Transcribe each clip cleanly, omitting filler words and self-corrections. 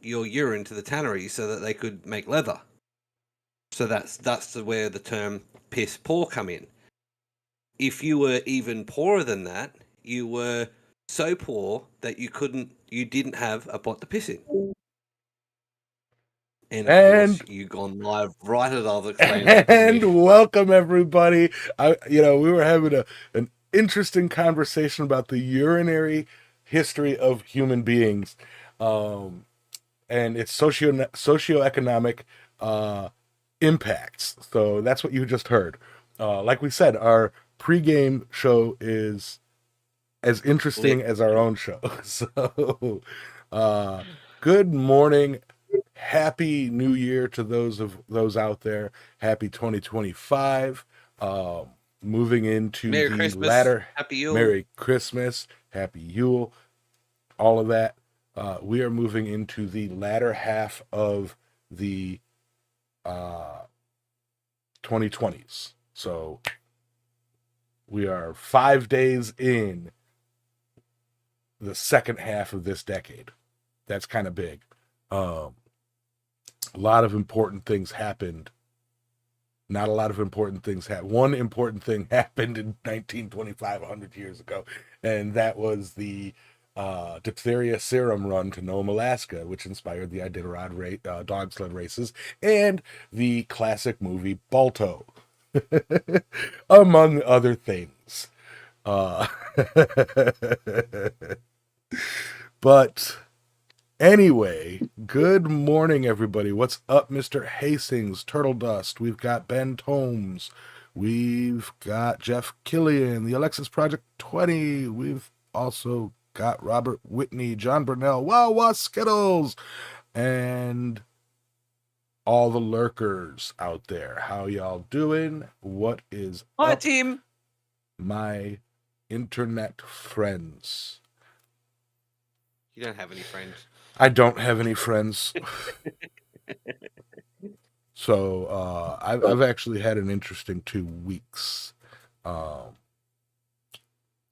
your urine to the tannery so that they could make leather. So that's where the term piss poor come in. If you were even poorer than that, you were so poor that you didn't have a pot to piss in. And of course, you gone live right as I was explaining that. And welcome everybody. We were having an interesting conversation about the urinary history of human beings, and its socioeconomic impacts. So that's what you just heard. Like we said, our pregame show is as interesting as our own show. So, good morning. Happy New Year to those out there. Happy 2025. Moving into Merry the Christmas. latter. Happy Yule. Merry Christmas. Happy Yule. All of that. We are moving into the latter half of the 2020s. So we are 5 days in the second half of this decade. That's kind of big. A lot of important things happened. Not a lot of important things happened. One important thing happened in 1925, 100 years ago, and that was the diphtheria serum run to Nome, Alaska, which inspired the Iditarod dog sled races and the classic movie Balto, among other things. But anyway, good morning, everybody. What's up, Mr. Hastings, Turtle Dust? We've got Ben Tomes. We've got Jeff Killian, the Alexis Project 20. We've also got Robert Whitney, John Burnell, Wawa Skittles, and all the lurkers out there. How y'all doing? What is Hi, up, Tim. my internet friends? You don't have any friends. I don't have any friends. So I've actually had an interesting 2 weeks.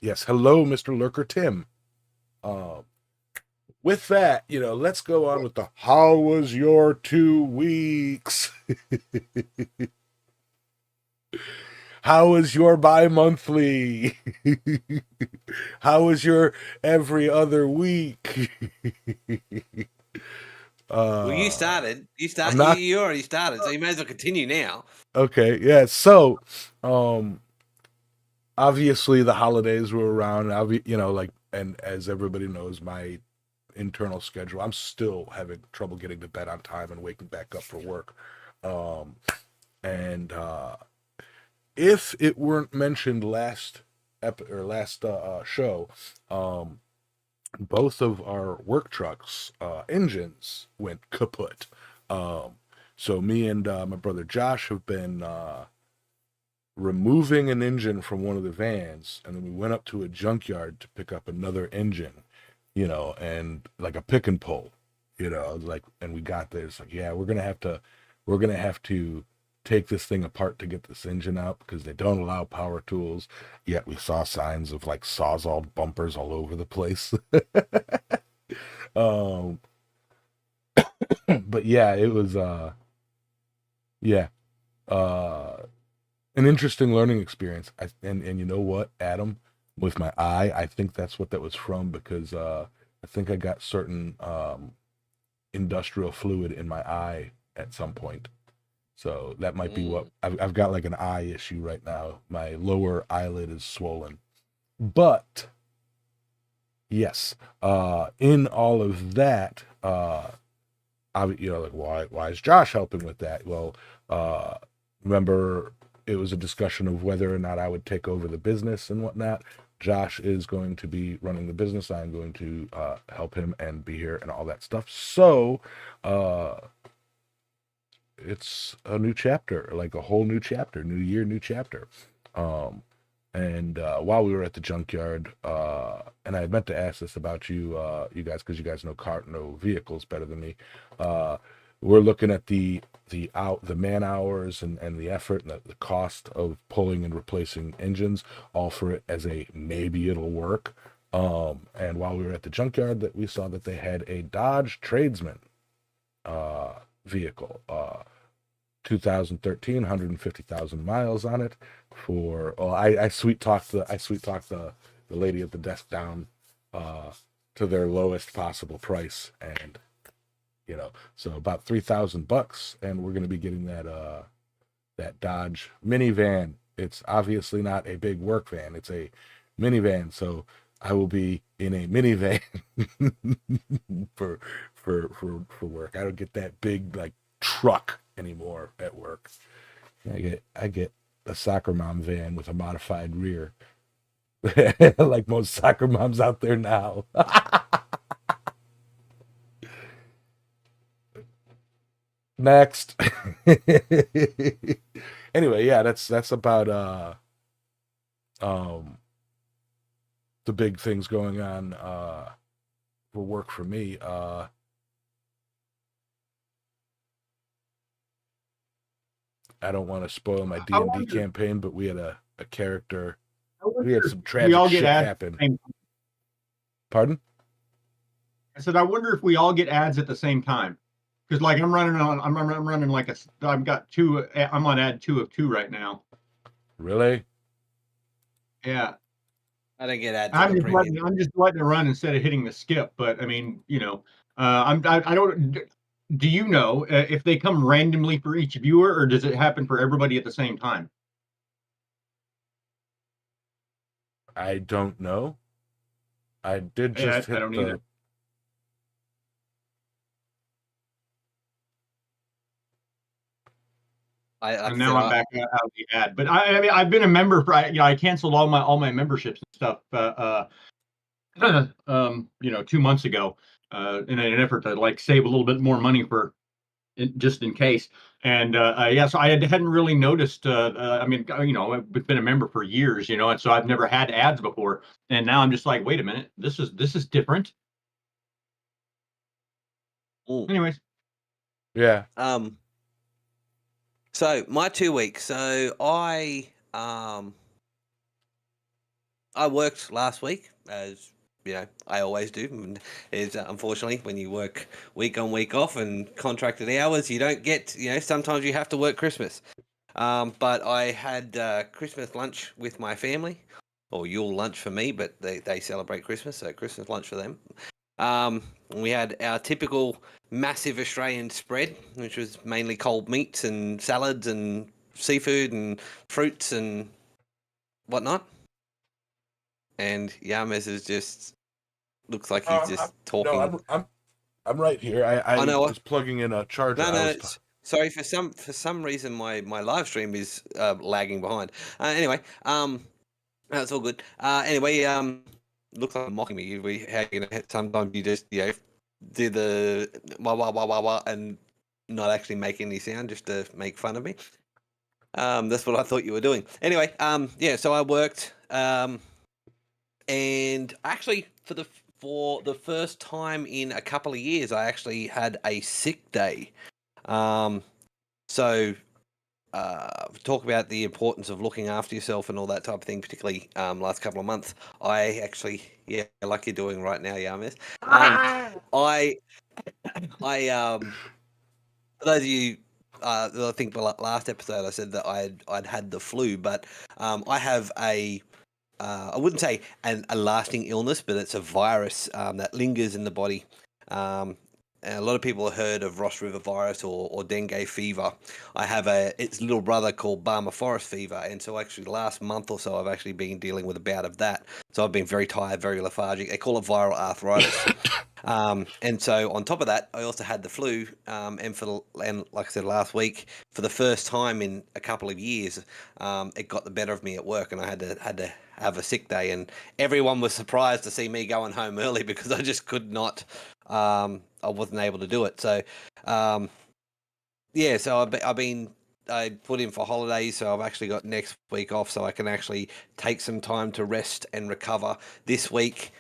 Yes, hello, Mr. Lurker Tim. With that, let's go on with the how was your 2 weeks? How was your bi-monthly? How was your every other week? Well, you started. You already started, so you may as well continue now. Okay, yeah. So, obviously the holidays were around. And as everybody knows, my internal schedule, I'm still having trouble getting to bed on time and waking back up for work. If it weren't mentioned last show, both of our work trucks engines went kaput. So me and my brother Josh have been removing an engine from one of the vans, and then we went up to a junkyard to pick up another engine, and like a pick and pull, and we got there. It's like, yeah, we're gonna have to take this thing apart to get this engine out because they don't allow power tools. Yet we saw signs of like Sawzall bumpers all over the place. But yeah, it was an interesting learning experience. And you know what, Adam, with my eye, I think that's what that was from, because I think I got certain industrial fluid in my eye at some point. So that might be what I've got, like an eye issue right now. My lower eyelid is swollen. But yes, in all of that, why is Josh helping with that? Well, remember, it was a discussion of whether or not I would take over the business and whatnot. Josh is going to be running the business. I'm going to help him and be here and all that stuff. So it's a new chapter, like a whole new chapter, new year, new chapter. And while we were at the junkyard, and I had meant to ask this about you guys, because you guys know vehicles better than me. We're looking at the man hours and the effort and the cost of pulling and replacing engines, all for it as a maybe it'll work. And while we were at the junkyard, that we saw that they had a Dodge Tradesman vehicle. 2013, 150,000 miles on it. I sweet talked the lady at the desk down to their lowest possible price, and so about $3,000, and we're going to be getting that Dodge minivan. It's obviously not a big work van; it's a minivan. So I will be in a minivan for work. I don't get that big like truck anymore at work. I get a soccer mom van with a modified rear, like most soccer moms out there now. Next. Anyway, yeah, that's about the big things going on for work for me. I don't want to spoil my D&D campaign, but we had a character. We had some tragic shit happen. Pardon? I said, I wonder if we all get ads at the same time. Because like I'm running like I've got two. I'm on ad 2 of 2 right now. Really? Yeah. I don't get ads. I'm just letting it run instead of hitting the skip. But I mean, I don't. Do you know if they come randomly for each viewer, or does it happen for everybody at the same time? I don't know. I did just hit I don't either. And now I'm back out of the ad. But I mean, I've been a member for. I canceled all my memberships and stuff. 2 months ago, in an effort to like save a little bit more money just in case. And so I hadn't really noticed. I mean, I've been a member for years, and so I've never had ads before. And now I'm just like, wait a minute, this is different. Ooh. Anyways, yeah. So my 2 weeks. So I worked last week, as I always do. Is unfortunately when you work week on week off and contracted hours, you don't get. Sometimes you have to work Christmas. But I had Christmas lunch with my family, or Yule lunch for me, but they celebrate Christmas, so Christmas lunch for them. We had our typical massive Australian spread, which was mainly cold meats and salads and seafood and fruits and whatnot. And Yamas is just looks like he's just talking. No, I'm right here. I was plugging in a charger. No. Sorry, for some reason my live stream is lagging behind. Anyway, that's all good. Anyway, looks like I'm mocking me. Sometimes you just do the wah wah wah wah wah and not actually make any sound just to make fun of me. That's what I thought you were doing. Anyway, so I worked, and actually for the first time in a couple of years, I actually had a sick day. Talk about the importance of looking after yourself and all that type of thing, particularly last couple of months. I actually, like you're doing right now, Yamis. For those of you, I think the last episode I said that I'd had the flu, but I have I wouldn't say a lasting illness, but it's a virus that lingers in the body. And a lot of people have heard of Ross River virus or dengue fever. I have its little brother called Barmer Forest fever, and so actually the last month or so I've actually been dealing with a bout of that. So I've been very tired, very lethargic. They call it viral arthritis. And so on top of that, I also had the flu, and like I said last week, for the first time in a couple of years, it got the better of me at work, and I had to have a sick day, and everyone was surprised to see me going home early because I just could not. I wasn't able to do it. So, so I put in for holidays, so I've actually got next week off, so I can actually take some time to rest and recover. This week,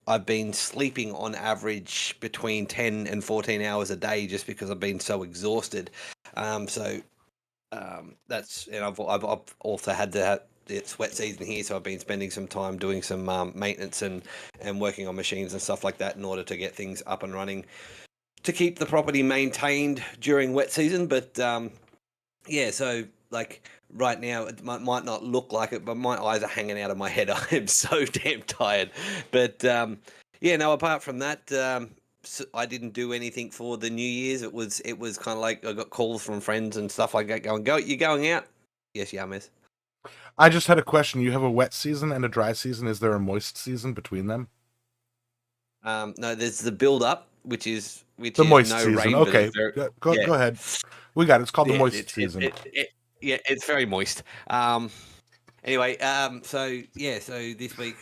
I've been sleeping on average between 10 and 14 hours a day just because I've been so exhausted. That's, and I've also had to have, it's wet season here, so I've been spending some time doing some maintenance and working on machines and stuff like that in order to get things up and running to keep the property maintained during wet season. But yeah, so like right now it might not look like it, but my eyes are hanging out of my head. I am so damn tired. But yeah, no. Apart from that, I didn't do anything for the New Year's. It was kind of like I got calls from friends and stuff like that going, you going out? Yes, yeah, miss. I just had a question. You have a wet season and a dry season. Is there a moist season between them? No, there's the build up, which is The moist no season. rain. Okay, Very, go ahead. We got it. It's called the yeah, moist season. Yeah, it's very moist. Anyway, so yeah, so this week,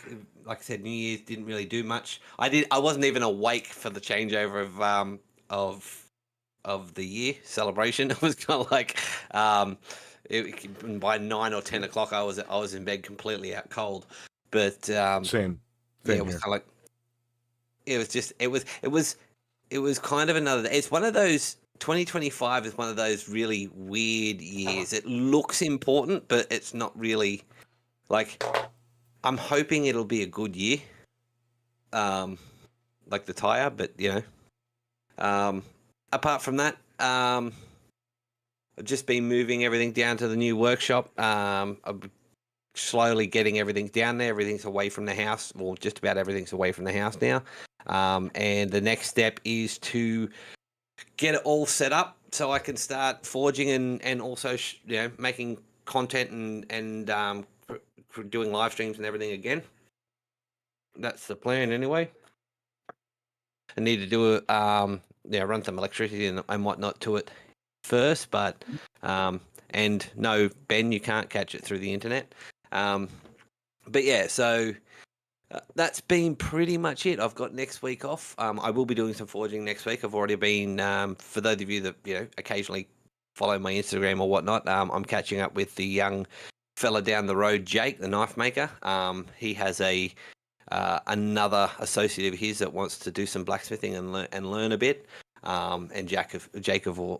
like I said, New Year's didn't really do much. I wasn't even awake for the changeover of the year celebration. It was kind of like by 9 or 10 o'clock, I was in bed completely out cold. But Same. Yeah, it was kind of like it was kind of another. It's one of those. 2025 is one of those really weird years. It looks important, but it's not really. Like, I'm hoping it'll be a good year. Like the tire, but apart from that, I've just been moving everything down to the new workshop. I'm slowly getting everything down there. Everything's away from the house. Well, just about everything's away from the house now. And the next step is to get it all set up so I can start forging and also making content and doing live streams and everything again. That's the plan anyway. I need to do run some electricity and whatnot to it first, but and no, Ben, you can't catch it through the internet. But yeah, so that's been pretty much it. I've got next week off. I will be doing some forging next week. I've already been, for those of you that occasionally follow my Instagram or whatnot, I'm catching up with the young fella down the road, Jake, the knife maker. He has another associate of his that wants to do some blacksmithing and learn a bit. And Jacob,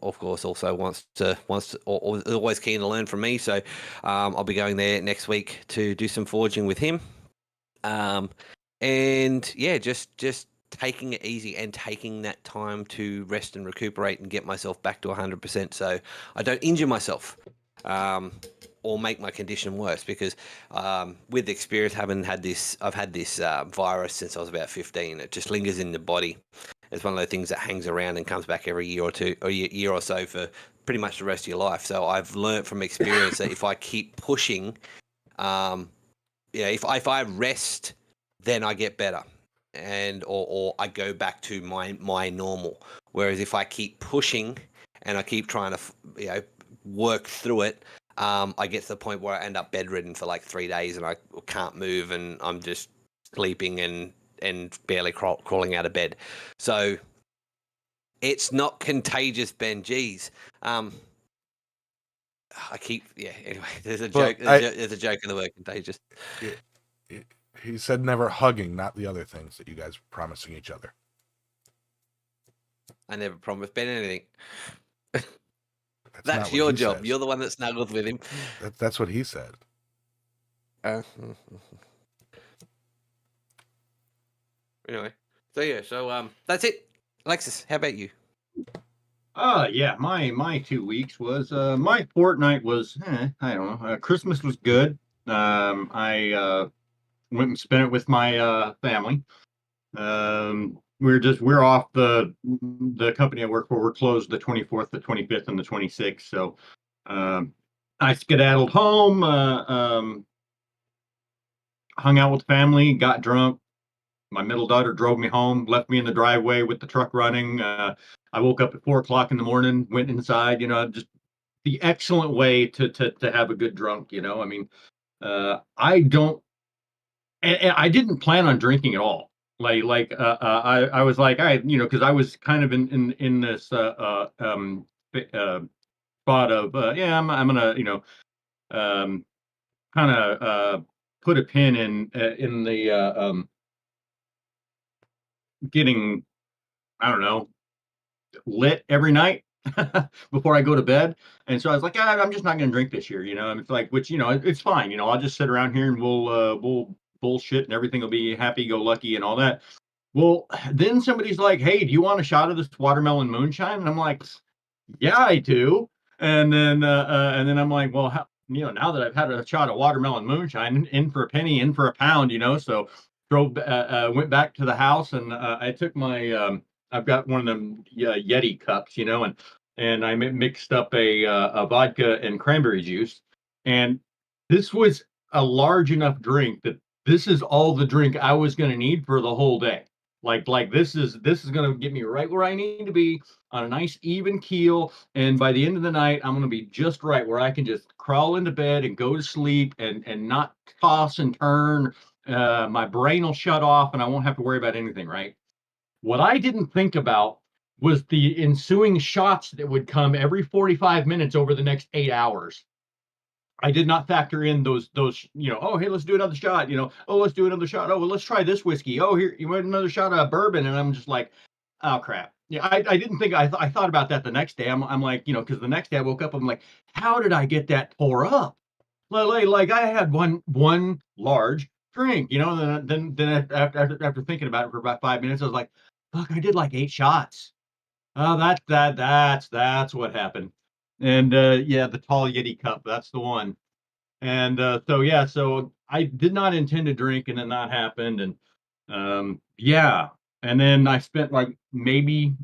of course, also wants to or always keen to learn from me. So I'll be going there next week to do some forging with him. And yeah, just taking it easy and taking that time to rest and recuperate and get myself back to 100%, so I don't injure myself or make my condition worse. Because with experience, I've had this virus since I was about 15. It just lingers in the body. It's one of those things that hangs around and comes back every year or two, or year or so for pretty much the rest of your life. So I've learned from experience that if I keep pushing, if I rest, then I get better, and or I go back to my normal. Whereas if I keep pushing and I keep trying to work through it, I get to the point where I end up bedridden for like 3 days and I can't move and I'm just sleeping and barely crawling out of bed. So it's not contagious, Ben. Geez. Anyway, there's a joke. There's a joke in the word contagious. He said never hugging, not the other things that you guys were promising each other. I never promised Ben anything. That's your job. Says. You're the one that snuggled with him. That's what he said. Anyway, so that's it. Alexis, how about you? Yeah, my 2 weeks was my fortnight was I don't know. Christmas was good. I went and spent it with my family. We're off the company I work for. We're closed the 24th, the 25th, and the 26th. So I skedaddled home, hung out with family, got drunk. My middle daughter drove me home, left me in the driveway with the truck running. I woke up at 4 o'clock in the morning, went inside, just the excellent way to have a good drunk, I mean, I don't, and I didn't plan on drinking at all. I was like, because I was kind of in this spot of, I'm gonna, kind of put a pin in the getting, I don't know, lit every night before I go to bed. And so I was like, I'm just not going to drink this year, and it's like, which, it's fine. I'll just sit around here and we'll bullshit and everything will be happy go lucky and all that. Well, then somebody's like, "Hey, do you want a shot of this watermelon moonshine?" And I'm like, "Yeah, I do." And then I'm like, "Well, now that I've had a shot of watermelon moonshine, in for a penny, in for a pound, so went back to the house, and I took my I've got one of them Yeti cups, and I mixed up a vodka and cranberry juice, and this was a large enough drink that this is all the drink I was going to need for the whole day. Like this is going to get me right where I need to be on a nice even keel, and by the end of the night I'm going to be just right where I can just crawl into bed and go to sleep and not toss and turn. My brain will shut off and I won't have to worry about anything, right? What I didn't think about was the ensuing shots that would come every 45 minutes over the next 8 hours. I did not factor in those, oh, hey, let's do another shot, oh, let's do another shot. Oh, well, let's try this whiskey. Oh, here, you want another shot of bourbon. And I'm just like, oh, crap. Yeah, I didn't think, I thought about that the next day. I'm like, because the next day I woke up, I'm like, how did I get that pour up? Like I had one large drink, and then after thinking about it for about 5 minutes, I was like, fuck, I did like 8 shots. Oh, that's what happened. And yeah, the tall Yeti cup, that's the one. And so yeah, so I did not intend to drink, and then that happened, and yeah, and then I spent like maybe,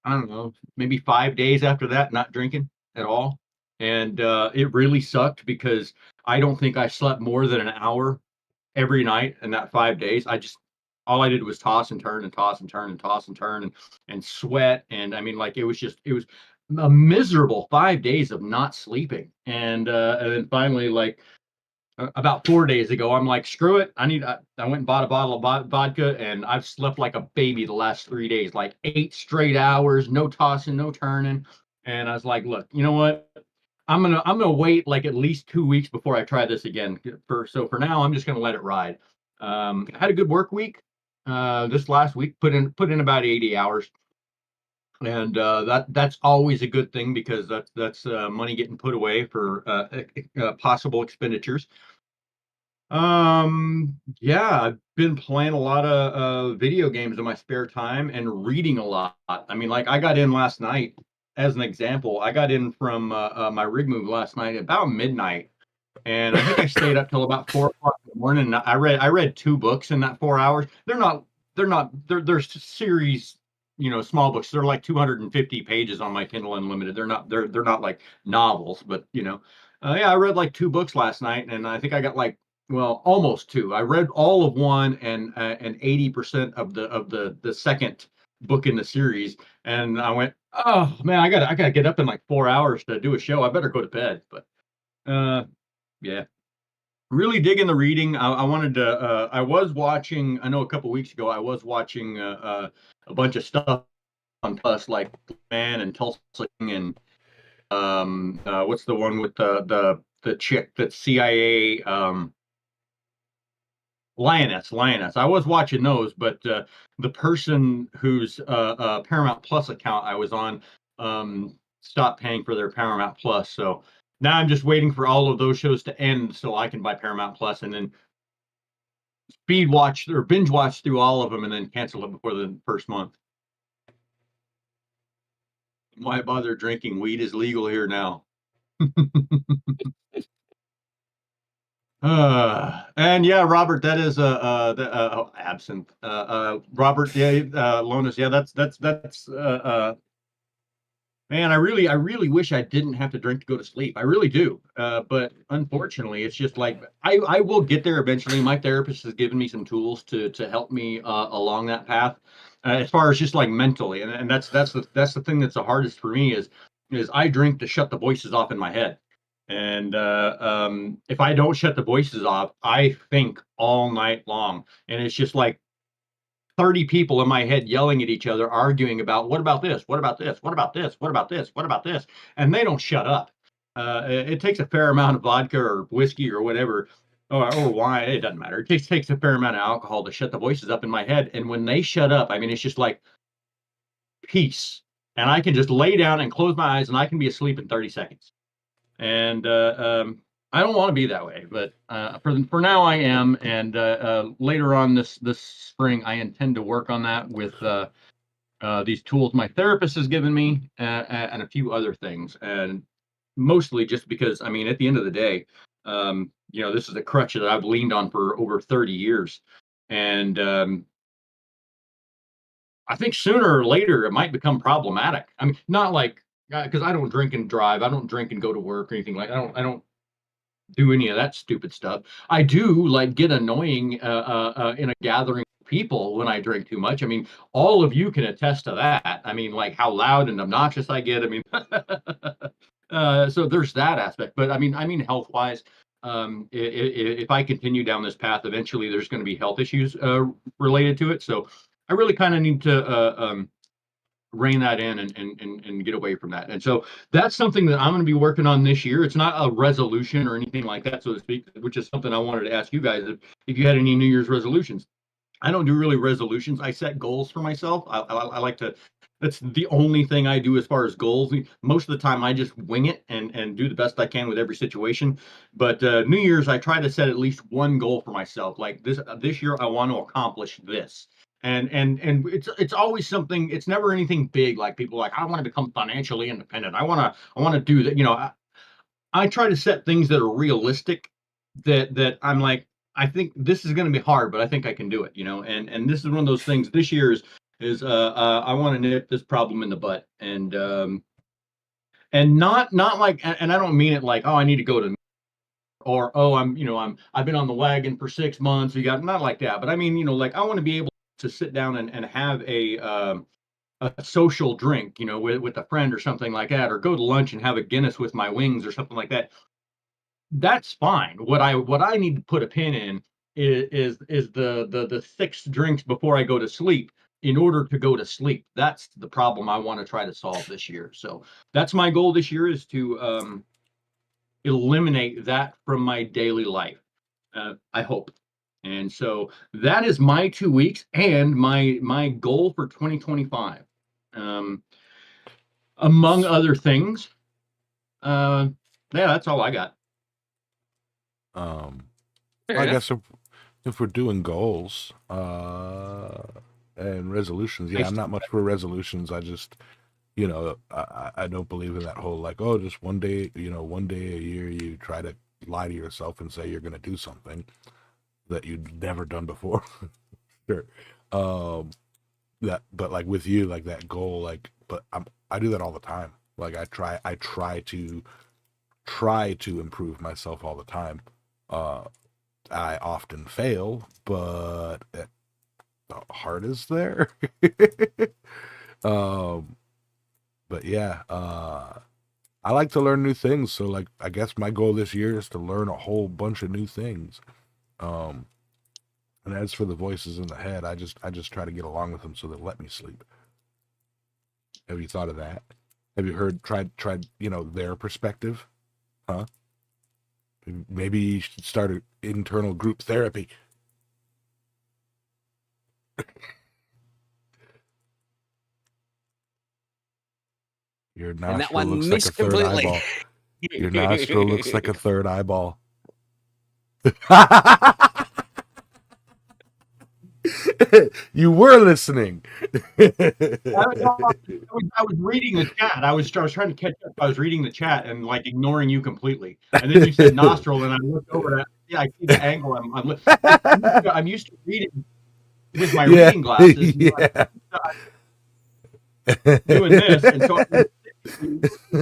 I don't know, maybe 5 days after that not drinking at all, and it really sucked because I don't think I slept more than an hour every night in that 5 days. All I did was toss and turn and toss and turn and toss and turn and sweat. And I mean, like it was a miserable 5 days of not sleeping. And then finally, like about 4 days ago, I'm like, screw it. I went and bought a bottle of vodka, and I've slept like a baby the last 3 days, like 8 straight hours, no tossing, no turning. And I was like, look, you know what? I'm gonna wait like at least 2 weeks before I try this again. For now, I'm just gonna let it ride. I had a good work week. This last week put in about 80 hours, and that's always a good thing because that's money getting put away for possible expenditures. Yeah, I've been playing a lot of video games in my spare time and reading a lot. I mean, like I got in last night, as an example. I got in from my rig move last night about midnight, and I think I stayed up till about 4 o'clock in the morning. I read 2 books in that 4 hours. They're series, small books. They're like 250 pages on my Kindle Unlimited. They're not like novels, but yeah, I read like 2 books last night, and I think I got like, well, almost two. I read all of one and 80% of the second book in the series, and I went, oh man, I gotta get up in like 4 hours to do a show. I better go to bed. But uh, yeah, really digging the reading. I wanted to. I was watching. I know a couple weeks ago I was watching a bunch of stuff on Plus, like Man and Tulsa King, and what's the one with the chick that's CIA, Lioness. I was watching those, but the person whose Paramount Plus account I was on stopped paying for their Paramount Plus, so now I'm just waiting for all of those shows to end so I can buy Paramount Plus and then speed watch or binge watch through all of them and then cancel it before the first month. Why bother drinking? Weed is legal here now. And yeah, Robert, that is absinthe. Robert, yeah, Lonas, yeah, that's man, I really wish I didn't have to drink to go to sleep. I really do. But unfortunately, it's just like I will get there eventually. My therapist has given me some tools to help me along that path, as far as just like mentally, and that's the thing that's the hardest for me is I drink to shut the voices off in my head. And if I don't shut the voices off, I think all night long, and it's just like 30 people in my head yelling at each other, arguing about what about this? What about this? What about this? What about this? What about this? And they don't shut up. It takes a fair amount of vodka or whiskey or whatever, or wine. It doesn't matter. It takes a fair amount of alcohol to shut the voices up in my head. And when they shut up, I mean, it's just like peace. And I can just lay down and close my eyes and I can be asleep in 30 seconds. And I don't want to be that way, but for now I am, and later on this spring I intend to work on that with these tools my therapist has given me, and a few other things, and mostly just because, I mean, at the end of the day, this is a crutch that I've leaned on for over 30 years, and I think sooner or later it might become problematic. I mean, not like because I don't drink and drive, I don't drink and go to work or anything like. I don't do any of that stupid stuff. I do like get annoying in a gathering of people when I drink too much. I mean, all of you can attest to that. I mean, like how loud and obnoxious I get. I mean, so there's that aspect. But I mean, health wise, if I continue down this path, eventually there's going to be health issues related to it. So I really kind of need to rein that in and get away from that. And so that's something that I'm going to be working on this year. It's not a resolution or anything like that, so to speak, which is something I wanted to ask you guys if you had any New Year's resolutions. I don't do really resolutions. I set goals for myself. I like to. That's the only thing I do as far as goals. Most of the time, I just wing it and do the best I can with every situation. But New Year's, I try to set at least one goal for myself. Like this year, I want to accomplish this. And it's always something. It's never anything big. Like people are like, I want to become financially independent. I want to do that. I try to set things that are realistic. That I'm like, I think this is going to be hard, but I think I can do it. And this is one of those things. This year's is I want to nip this problem in the butt, and not like, and I don't mean it like, oh, I need to go to, or oh, I've been on the wagon for 6 months. You got, not like that, but I mean, like I want to be able to sit down and have a social drink, with a friend or something like that, or go to lunch and have a Guinness with my wings or something like that. That's fine. What I need to put a pin in is the 6 drinks before I go to sleep in order to go to sleep. That's the problem I want to try to solve this year. So that's my goal this year, is to eliminate that from my daily life. I hope. And so that is my 2 weeks and my goal for 2025. Um, among other things. Yeah, that's all I got. I guess if we're doing goals and resolutions, yeah, I'm not much for resolutions. I just, I don't believe in that whole like, oh, just one day a year you try to lie to yourself and say you're going to do something that you've never done before. Sure. But like with you, like that goal, like, but I do that all the time. Like I try to improve myself all the time. I often fail, but the heart is there. But yeah, I like to learn new things. So like, I guess my goal this year is to learn a whole bunch of new things. And as for the voices in the head, I just try to get along with them so they let me sleep. Have you thought of that? Have you tried, their perspective? Huh? Maybe you should start an internal group therapy. Your nostril looks like a third eyeball. Your nostril looks like a third eyeball. You were listening. I was reading the chat. I was trying to catch up. I was reading the chat and like ignoring you completely. And then you said nostril, and I looked over at, yeah, I see the angle. I'm used to reading with my reading glasses. Yeah. Doing this, and so I'm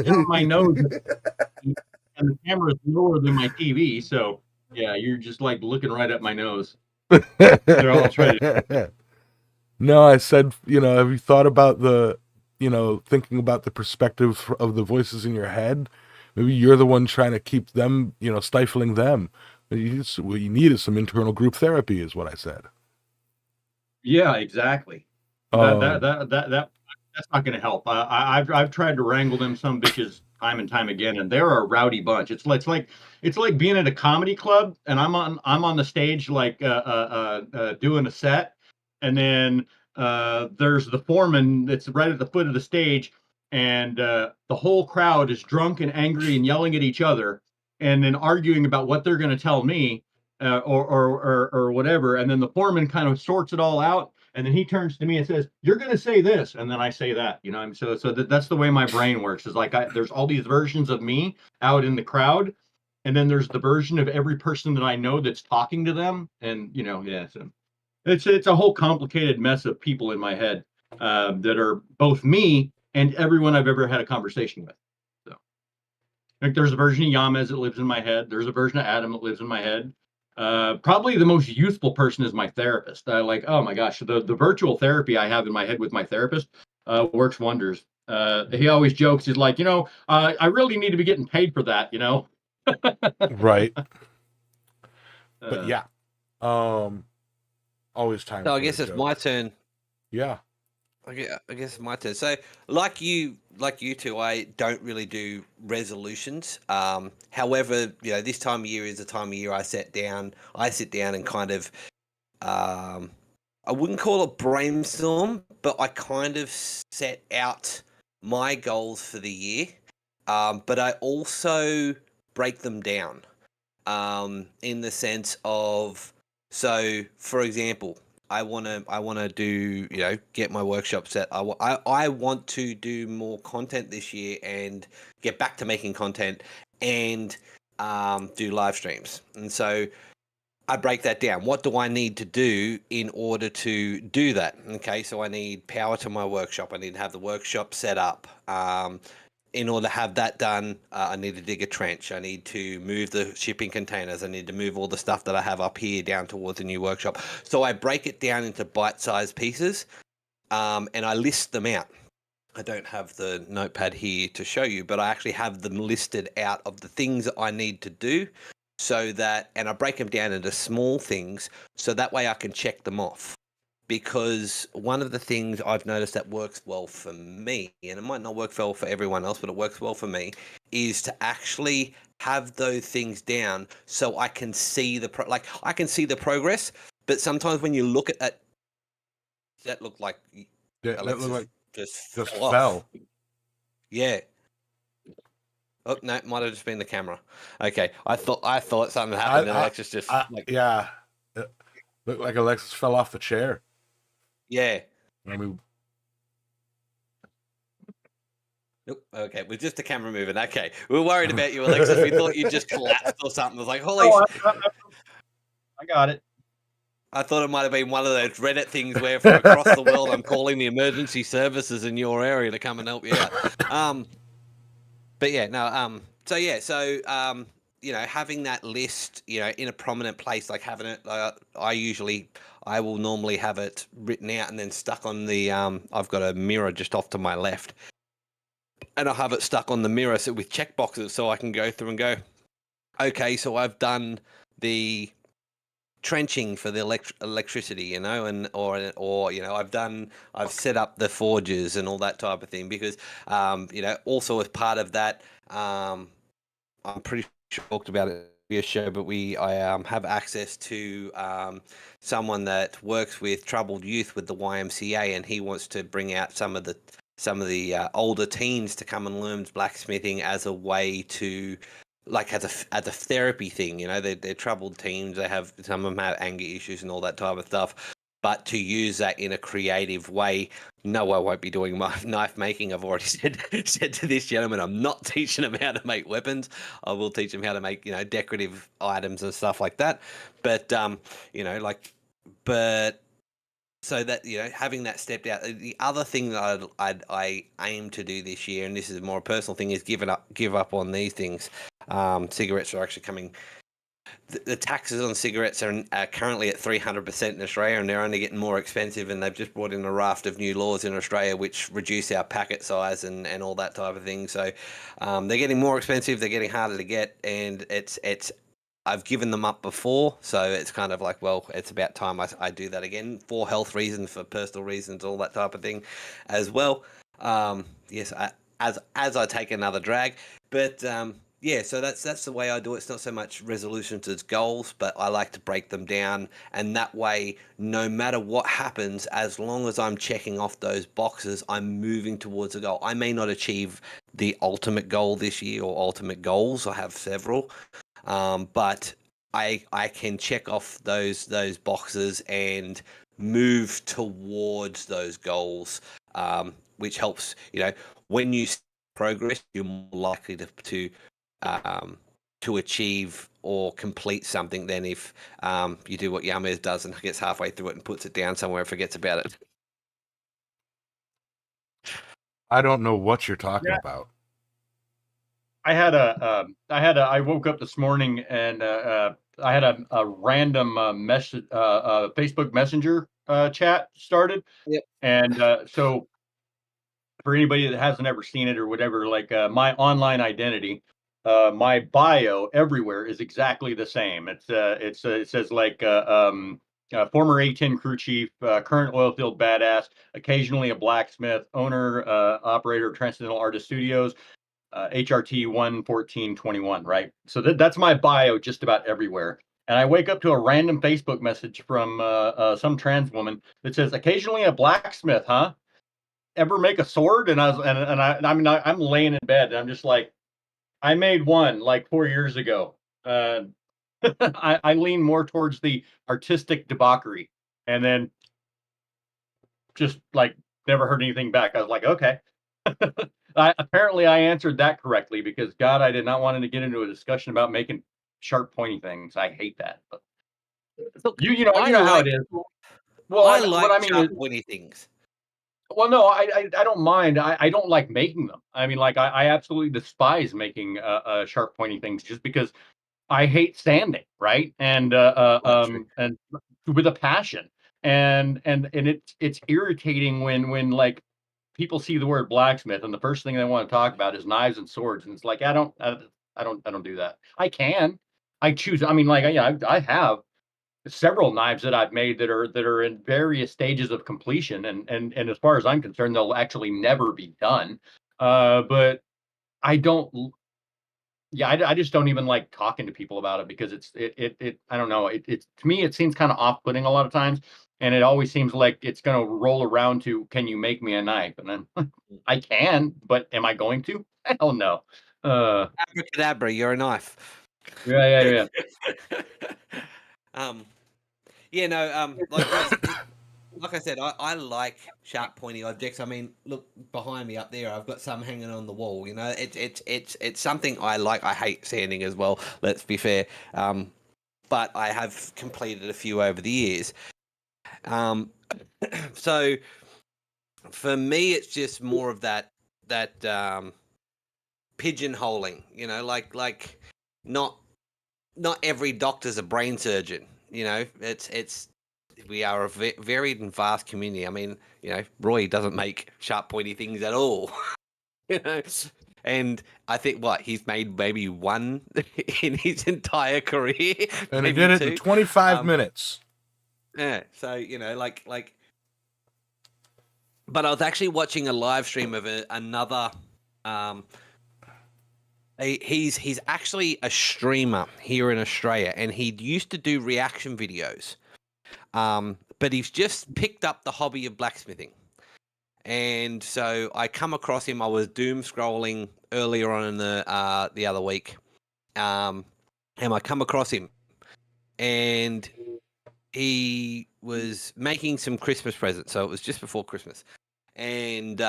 down my nose, and the camera is lower than my TV. So yeah, you're just like looking right at my nose. Here, I'll try to. No, I said, have you thought about thinking about the perspective of the voices in your head? Maybe you're the one trying to keep them, stifling them. What you need is some internal group therapy, is what I said. Yeah, exactly. That's not going to help. I've tried to wrangle them some bitches time and time again, and they're a rowdy bunch. It's like being at a comedy club, and I'm on the stage like doing a set, and then there's the foreman that's right at the foot of the stage, and the whole crowd is drunk and angry and yelling at each other, and then arguing about what they're going to tell me, or whatever. And then the foreman kind of sorts it all out. And then he turns to me and says, "You're going to say this," and then I say that. So that's the way my brain works. Is like there's all these versions of me out in the crowd, and then there's the version of every person that I know that's talking to them. And yeah, so it's a whole complicated mess of people in my head, that are both me and everyone I've ever had a conversation with. So, like, there's a version of Yamez that lives in my head. There's a version of Adam that lives in my head. Probably the most useful person is my therapist. Oh my gosh, the virtual therapy I have in my head with my therapist works wonders. He always jokes. He's like, I really need to be getting paid for that. Right. But Uh, yeah, always time. So I for guess a it's joke. my turn. Yeah. I guess it's my turn. So, like you two, I don't really do resolutions. However, this time of year is the time of year I sit down and kind of, I wouldn't call it brainstorm, but I kind of set out my goals for the year. But I also break them down, in the sense of, so for example, I want to do, get my workshop set. I want to do more content this year and get back to making content and do live streams. And so I break that down. What do I need to do in order to do that? Okay, so I need power to my workshop. I need to have the workshop set up. In order to have that done, I need to dig a trench. I need to move the shipping containers. I need to move all the stuff that I have up here down towards the new workshop. So I break it down into bite-sized pieces, and I list them out. I don't have the notepad here to show you, but I actually have them listed out of the things that I need to do, and I break them down into small things, so that way I can check them off. Because one of the things I've noticed that works well for me, and it might not work well for everyone else, but it works well for me, is to actually have those things down so I can see I can see the progress. But sometimes when you look at that looked like That Alexis looked like just fell. off. Yeah. Oh no, it might have just been the camera. Okay, I thought something happened, and Alexis just yeah. It looked like Alexis fell off the chair. Yeah. I mean, Nope. Okay, it was just the camera moving. Okay, we were worried about you, Alexis. We thought you just collapsed or something. I was like, holy! I got it. I thought it might have been one of those Reddit things where from across the world I'm calling the emergency services in your area to come and help you out. But yeah, no. Having that list, in a prominent place, like having it, I will normally have it written out and then stuck on the. I've got a mirror just off to my left, and I'll have it stuck on the mirror with check boxes, so I can go through and go, okay, so I've done the trenching for the electricity, I've set up the forges and all that type of thing, because also as part of that, I'm pretty sure I talked about it in a show, but I have access to someone that works with troubled youth with the YMCA, and he wants to bring out some of the older teens to come and learn blacksmithing as a way to, like, as a therapy thing. They're troubled teens. Some of them have anger issues and all that type of stuff. But to use that in a creative way, no, I won't be doing my knife making. I've already said to this gentleman, I'm not teaching him how to make weapons. I will teach him how to make, decorative items and stuff like that. But so that, having that stepped out. The other thing that I aim to do this year, and this is a more personal thing, is give up on these things. Cigarettes are actually coming. The taxes on cigarettes are currently at 300% in Australia, and they're only getting more expensive. And they've just brought in a raft of new laws in Australia which reduce our packet size and all that type of thing. So they're getting more expensive. They're getting harder to get, and it's. I've given them up before, so it's kind of like, well, it's about time I do that again, for health reasons, for personal reasons, all that type of thing, as well. Yes, as I take another drag, but yeah, so that's the way I do it. It's not so much resolutions as goals, but I like to break them down, and that way, no matter what happens, as long as I'm checking off those boxes, I'm moving towards a goal. I may not achieve the ultimate goal this year or ultimate goals. I have several, but I can check off those boxes and move towards those goals, which helps. When you see progress, you're more likely to achieve or complete something than if you do what Yamez does and gets halfway through it and puts it down somewhere and forgets about it. I don't know what you're talking about. I woke up this morning and I had a random message, Facebook Messenger chat started. Yep. And so for anybody that hasn't ever seen it or whatever, like my online identity, my bio everywhere is exactly the same. It says like former A-10 crew chief, current oil field badass, occasionally a blacksmith, owner, operator of Transcendental Artist Studios, HRT 11421, right? So that's my bio just about everywhere. And I wake up to a random Facebook message from some trans woman that says, occasionally a blacksmith, huh? Ever make a sword? And I'm laying in bed and I'm just like, I made one like 4 years ago. I lean more towards the artistic debauchery, and then just like never heard anything back. I was like, okay. Apparently I answered that correctly because God, I did not want to get into a discussion about making sharp, pointy things. I hate that. But Look, you know how it is. Well, I like what I mean sharp, is, pointy things. well, no, I don't mind. I don't like making them. I mean, like I absolutely despise making sharp, pointy things just because I hate sanding, right? And and with a passion. And it's irritating when like people see the word blacksmith and the first thing they want to talk about is knives and swords, and it's like I don't do that. I choose. I mean, like I have several knives that I've made that are in various stages of completion, and as far as I'm concerned, they'll actually never be done. But I don't. Yeah, I just don't even like talking to people about it because it I don't know. It's to me it seems kind of off-putting a lot of times, and it always seems like it's going to roll around to, can you make me a knife? And then I can, but am I going to? Hell no. Abracadabra, you're a knife. Yeah. Like I said, I like sharp, pointy objects. I mean, look behind me up there. I've got some hanging on the wall. It's something I like. I hate sanding as well. Let's be fair. But I have completed a few over the years. So for me, it's just more of that pigeonholing. Like not every doctor's a brain surgeon. It's we are a varied and vast community. I mean, Roy doesn't make sharp, pointy things at all. And I think he's made maybe one in his entire career, and he did it in 25 minutes. Yeah, so like. But I was actually watching a live stream of another. He's actually a streamer here in Australia, and he used to do reaction videos. But he's just picked up the hobby of blacksmithing. And so I come across him. I was doom scrolling earlier on in the other week. And I come across him, and he was making some Christmas presents. So it was just before Christmas. And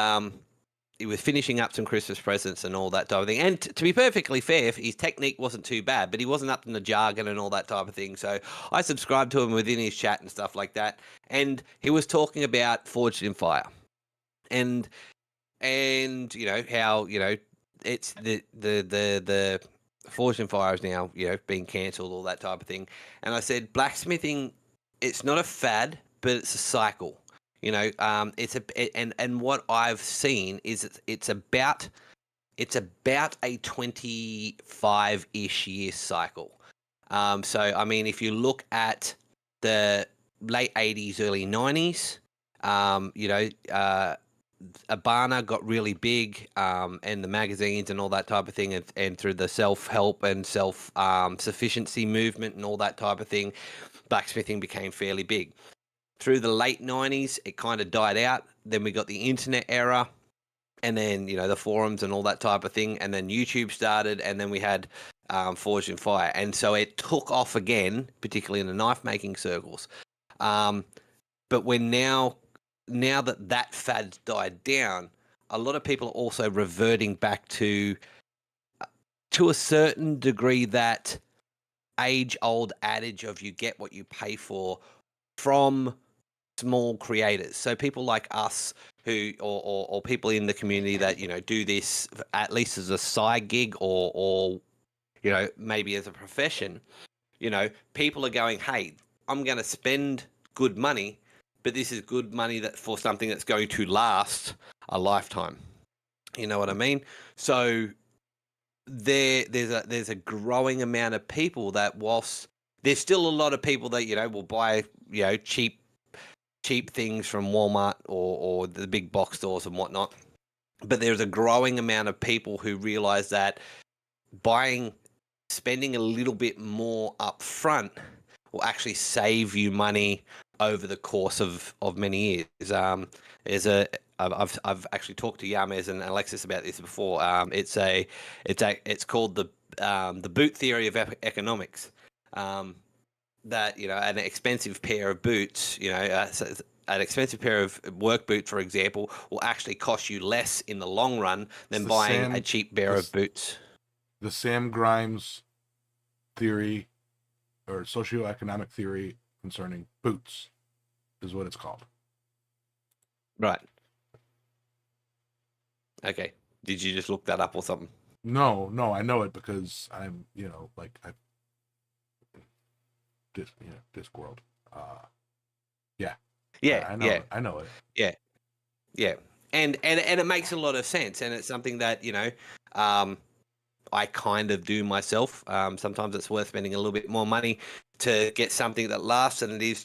he was finishing up some Christmas presents and all that type of thing. And to be perfectly fair, his technique wasn't too bad, but he wasn't up in the jargon and all that type of thing. So I subscribed to him within his chat and stuff like that. And he was talking about Forged in Fire, and how it's the Forged in Fire is now being cancelled, all that type of thing. And I said blacksmithing, it's not a fad, but it's a cycle. And what I've seen is it's about a 25-ish year cycle. So I mean, if you look at the late 80s, early 90s, Abana got really big, and the magazines and all that type of thing, and through the self-help and self-sufficiency movement and all that type of thing, blacksmithing became fairly big. Through the late 90s, it kind of died out. Then we got the internet era, and then the forums and all that type of thing, and then YouTube started, and then we had Forged in Fire, and so it took off again, particularly in the knife making circles. But we're now that fad's died down, a lot of people are also reverting back to a certain degree that age-old adage of you get what you pay for from small creators. So people like us who or people in the community that do this at least as a side gig or maybe as a profession. People are going, hey, I'm going to spend good money, but this is good money that for something that's going to last a lifetime. You know what I mean? So there's a growing amount of people that, whilst there's still a lot of people that will buy cheap things from Walmart or the big box stores and whatnot, but there's a growing amount of people who realize that spending a little bit more up front will actually save you money over the course of many years. I've actually talked to Yamez and Alexis about this before. It's called the boot theory of economics. That an expensive pair of boots, an expensive pair of work boots, for example, will actually cost you less in the long run than buying a cheap pair of boots. The Sam Grimes theory, or socioeconomic theory concerning boots, is what it's called. Right. Okay. Did you just look that up or something? No, I know it because I'm, Discworld. Yeah. Yeah. I know it. Yeah. And it makes a lot of sense, and it's something that I kind of do myself. Sometimes it's worth spending a little bit more money to get something that lasts than it is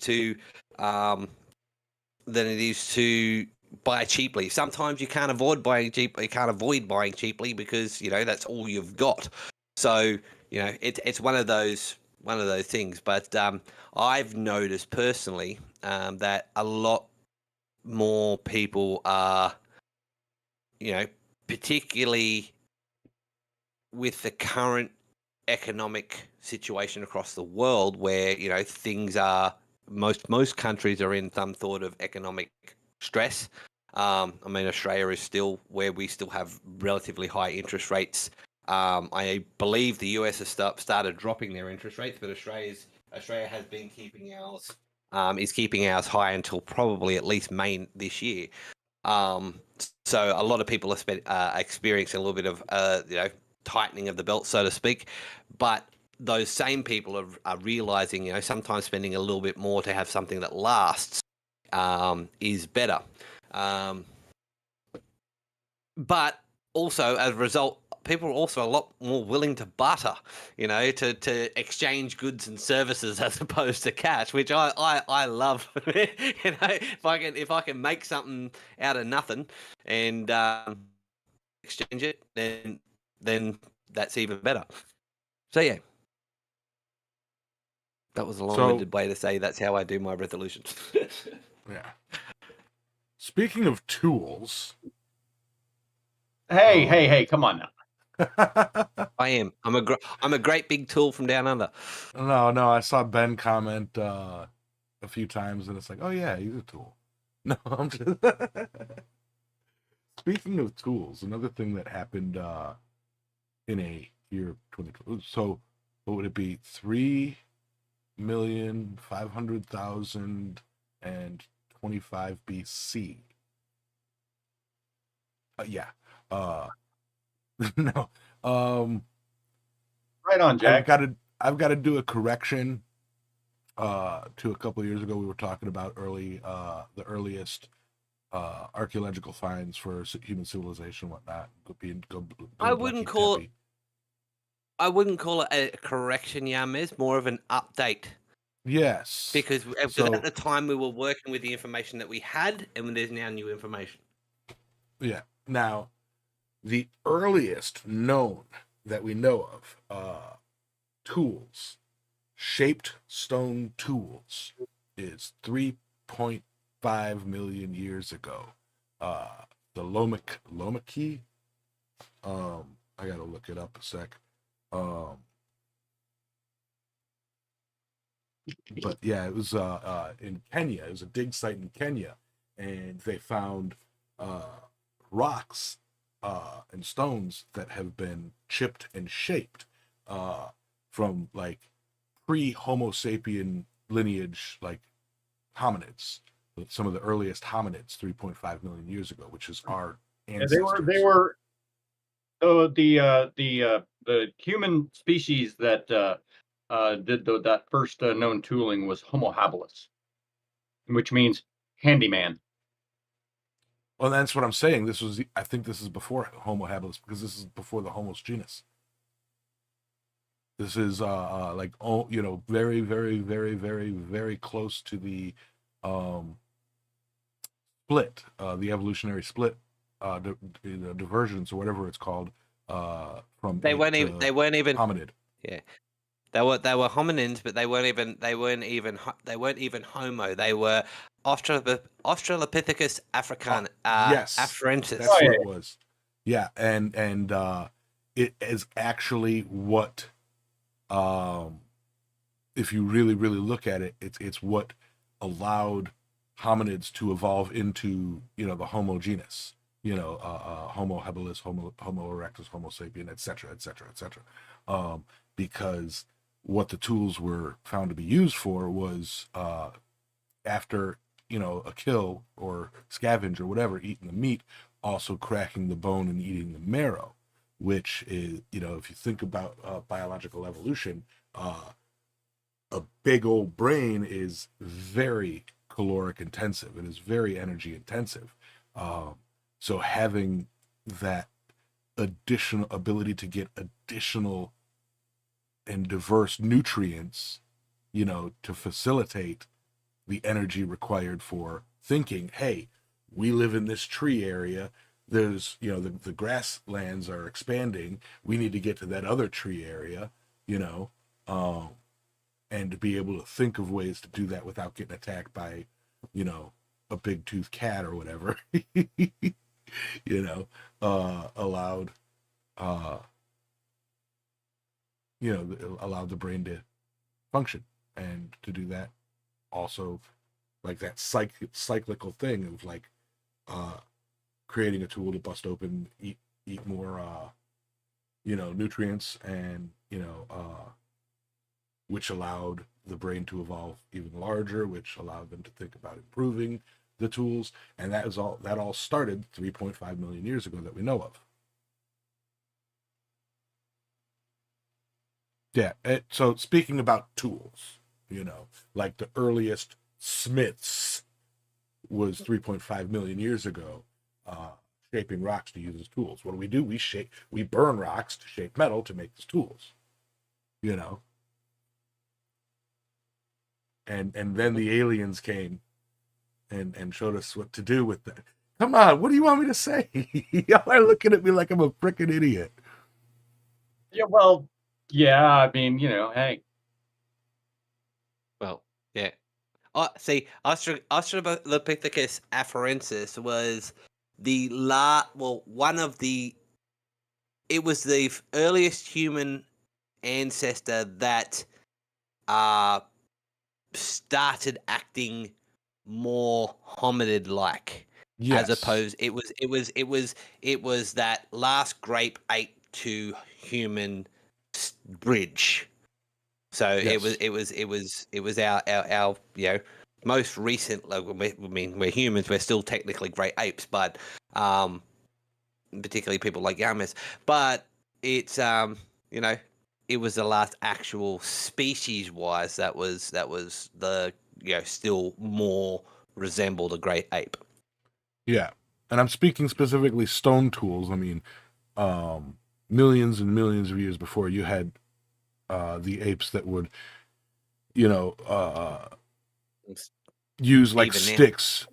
to buy cheaply. Sometimes you can't avoid buying cheap. You can't avoid buying cheaply because that's all you've got. So it's one of those things. But I've noticed personally that a lot more people are, particularly with the current economic situation across the world, where things are most countries are in some sort of economic stress. I mean, Australia is still where we still have relatively high interest rates. I believe the US has started dropping their interest rates, but Australia has been keeping ours is keeping ours high until probably at least May this year. So a lot of people are experiencing a little bit of tightening of the belt, so to speak, but those same people are realizing sometimes spending a little bit more to have something that lasts is better. But also, as a result, people are also a lot more willing to barter, to exchange goods and services as opposed to cash, which I love. If I can make something out of nothing and exchange it, then that's even better. So yeah, that was a long-winded way to say that's how I do my resolutions. Yeah. Speaking of tools. Hey, come on now. I am. I'm a great big tool from down under. No, I saw Ben comment a few times, and it's like, oh yeah, he's a tool. No, I'm just. Speaking of tools, another thing that happened in a year 2020. So, what would it be? 3,500,025 BC. Yeah. No. Right on, Jack. I've got to do a correction. To a couple of years ago, we were talking about the earliest archaeological finds for human civilization, and whatnot. I wouldn't call it a correction, Yamez. More of an update. Yes. Because at the time we were working with the information that we had, and there's now new information. Yeah. Now, the earliest known that we know of tools, shaped stone tools, is 3.5 million years ago. the Lomaki. I gotta look it up a sec. But yeah, it was in Kenya. It was a dig site in Kenya, and they found rocks and stones that have been chipped and shaped from like pre-Homo sapien lineage, like hominids, some of the earliest hominids 3.5 million years ago, which is our ancestors. They were the human species that did that first known tooling was Homo habilis, which means handyman. Well, that's what I'm saying. I think this is before Homo habilis, because this is before the Homo genus. This is like, oh, you know, very, very, very, very, very close to the split, the evolutionary split, divergence or whatever it's called, from They weren't even hominid. Yeah, they were hominins, but they weren't even Homo. They were Australopithecus african yes, afarensis. That's what it was. Yeah, and it is actually what, if you really, really look at it, it's what allowed hominids to evolve into, you know, the Homo genus, you know, Homo habilis, Homo erectus, Homo sapien, etc., etc., etc. Because what the tools were found to be used for was, after, you know, a kill or scavenge or whatever, eating the meat, also cracking the bone and eating the marrow, which is, you know, if you think about biological evolution, a big old brain is very caloric intensive. It is very energy intensive. So having that additional ability to get additional and diverse nutrients, you know, to facilitate the energy required for thinking, hey, we live in this tree area. There's, you know, the grasslands are expanding. We need to get to that other tree area, you know, and to be able to think of ways to do that without getting attacked by, you know, a big toothed cat or whatever, you know, allowed the brain to function, and to do that also, like that cyclical thing of like creating a tool to bust open, eat more you know, nutrients, and, you know, which allowed the brain to evolve even larger, which allowed them to think about improving the tools. And that all started 3.5 million years ago that we know of. Yeah. So speaking about tools, you know, like the earliest smiths was 3.5 million years ago, shaping rocks to use as tools. What do? We burn rocks to shape metal to make these tools, you know. And then the aliens came and showed us what to do with that. Come on, what do you want me to say? Y'all are looking at me like I'm a freaking idiot. Yeah, well, yeah, I mean, you know, hey. Well, yeah. See, Australopithecus afarensis was it was the earliest human ancestor that started acting more hominid like. Yes. As opposed, it was that last grape ape to human bridge. So yes. it was our you know, most recent. Like, I mean, we're humans. We're still technically great apes, but particularly people like Yamas. But it's you know, it was the last actual species-wise that was the, you know, still more resembled a great ape. Yeah, and I'm speaking specifically stone tools. I mean, millions and millions of years before, you had the apes that would, you know, use like sticks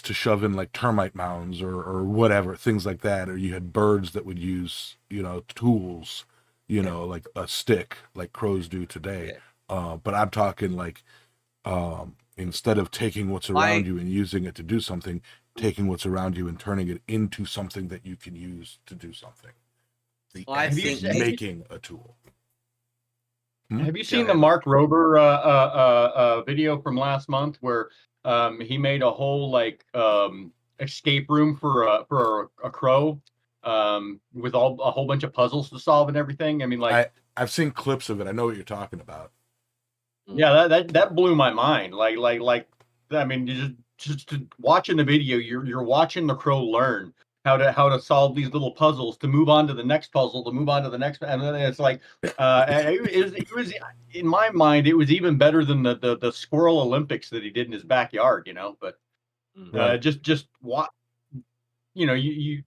to shove in like termite mounds or whatever, things like that. Or you had birds that would use, you know, tools, you know, like a stick, like crows do today. But I'm talking like, instead of taking what's around you and using it to do something, taking what's around you and turning it into something that you can use to do something. The I act think of making a tool. Have you Go seen the ahead. Mark Rober video from last month where he made a whole like escape room for a crow with a whole bunch of puzzles to solve and everything? I mean, like I've seen clips of it. I know what you're talking about. yeah, that blew my mind. Like I mean, you just watching the video, you're watching the crow learn how to solve these little puzzles, to move on to the next puzzle, to move on to the next, and then it's like it was in my mind, it was even better than the squirrel Olympics that he did in his backyard, you know. But Right. just what you know, you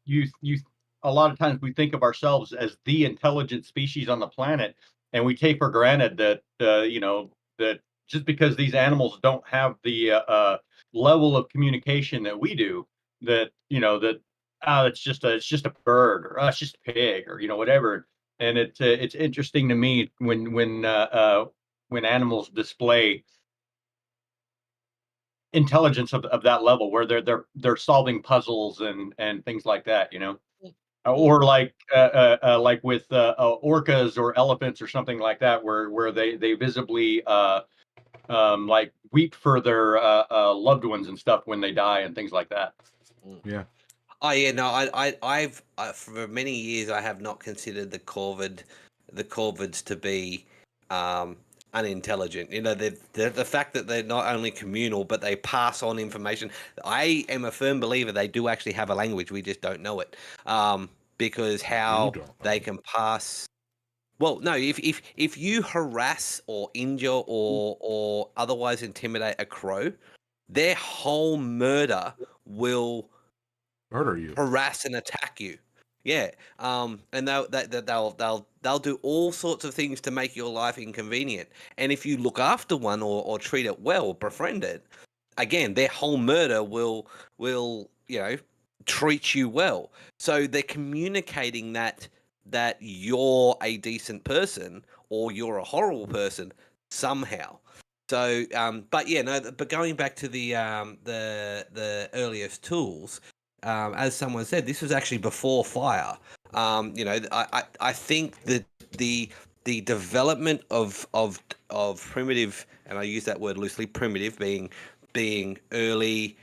a lot of times we think of ourselves as the intelligent species on the planet, and we take for granted that you know, that just because these animals don't have the level of communication that we do, that you know that it's just a bird, or it's just a pig, or you know, whatever. And it's interesting to me when animals display intelligence of that level, where they're solving puzzles and things like that, you know. Or like with orcas or elephants or something like that, where they visibly like weep for their loved ones and stuff when they die and things like that. Yeah. Oh yeah, no, I've for many years I have not considered the corvids to be unintelligent. You know, the fact that they're not only communal but they pass on information. I am a firm believer they do actually have a language. We just don't know it. Because how they can pass. Well, no, if you harass or injure or otherwise intimidate a crow, their whole murder will murder you, harass and attack you. Yeah, and they'll do all sorts of things to make your life inconvenient. And if you look after one or treat it well, befriend it, again, their whole murder will you know, treat you well. So they're communicating that you're a decent person or you're a horrible person somehow. So, but yeah, no. But going back to the earliest tools, as someone said, this was actually before fire. You know, I think that the development of primitive, and I use that word loosely, primitive being early,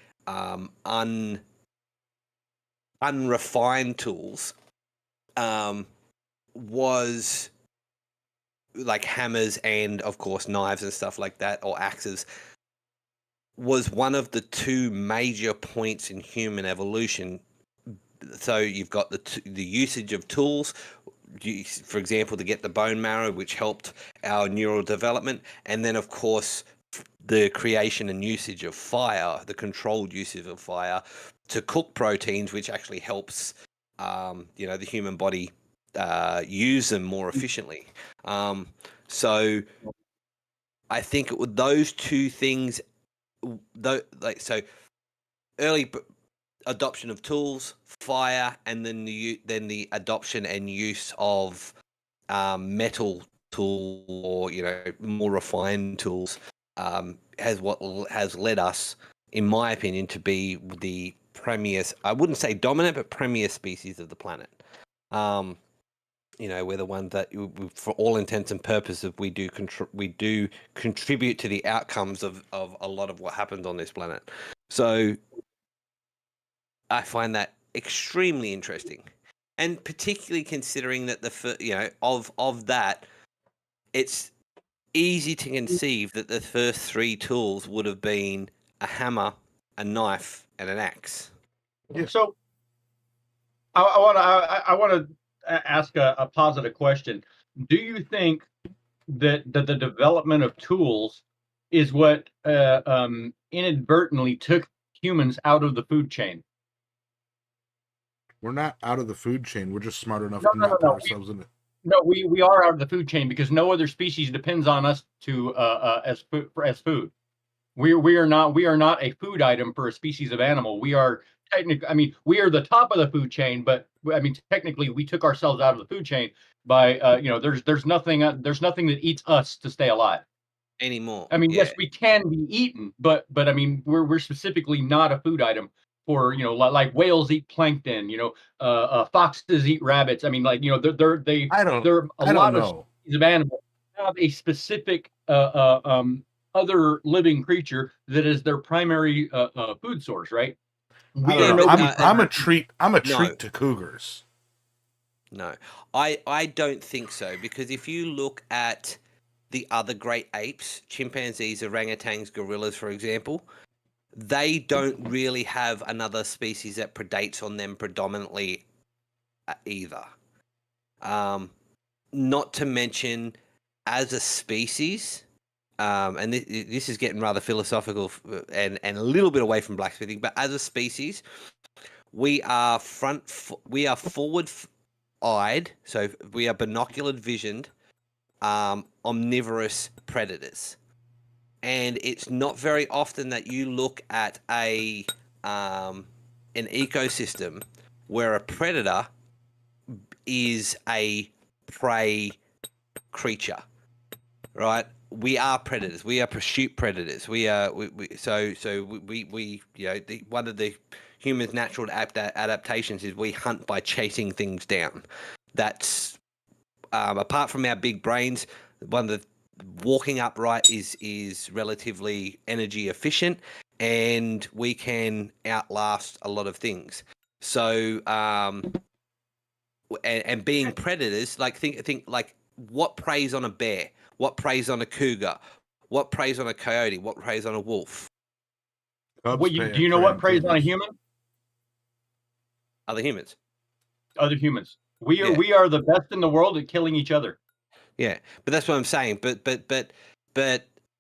unrefined tools, was like hammers and of course knives and stuff like that, or axes, was one of the two major points in human evolution. So you've got the usage of tools, for example, to get the bone marrow, which helped our neural development, and then of course the creation and usage of fire, the controlled usage of fire to cook proteins, which actually helps you know, the human body use them more efficiently. So I think those two things, like, so early adoption of tools, fire, and then the adoption and use of metal tool, or you know, more refined tools, has led us, in my opinion, to be the premier, I wouldn't say dominant, but premier species of the planet. You know, we're the ones that, for all intents and purposes, we do contribute to the outcomes of a lot of what happens on this planet. So I find that extremely interesting, and particularly considering that you know, of that, it's easy to conceive that the first three tools would have been a hammer, a knife, and an axe. Yeah. So I want to ask a positive question. Do you think that the development of tools is what inadvertently took humans out of the food chain? We're not out of the food chain. We're just smart enough No, to no, not no, put no. ourselves in it. No, we are out of the food chain because no other species depends on us to as food. We are not a food item for a species of animal. We are technically, I mean, we are the top of the food chain, but I mean, technically, we took ourselves out of the food chain by you know, there's nothing that eats us to stay alive Anymore. I mean, yeah. yes, we can be eaten, but I mean, we're specifically not a food item. for like whales eat plankton, foxes eat rabbits. I mean, like they're I don't a lot of know. species of animals have a specific other living creature that is their primary food source, right? I We don't are know. nobody's I'm a primary. treat No. to cougars. No, I don't think so, because if you look at the other great apes, chimpanzees, orangutans, gorillas, for example, they don't really have another species that predates on them predominantly either. Not to mention, as a species, and this is getting rather philosophical and a little bit away from blacksmithing, but as a species, we are forward-eyed, so we are binocular visioned, omnivorous predators. And it's not very often that you look at an ecosystem where a predator is a prey creature, right? We are predators. We are pursuit predators. We one of the humans' natural adaptations is we hunt by chasing things down. That's apart from our big brains, one of the walking upright is relatively energy efficient, and we can outlast a lot of things. So and being predators, like think like, what preys on a bear, what preys on a cougar, what preys on a coyote, what preys on a wolf? Cubs Do prey you know what on preys on a cougars. human? Other humans. Other humans. We Yeah. are the best in the world at killing each other. Yeah, but that's what I'm saying. But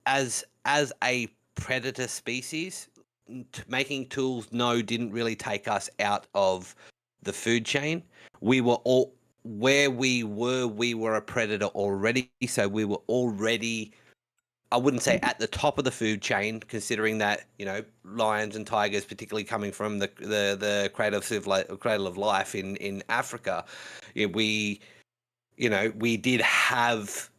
as a predator species, making tools, didn't really take us out of the food chain. We were all where we were a predator already, so we were already, I wouldn't say at the top of the food chain, considering that lions and tigers, particularly coming from the cradle of life in Africa, we did have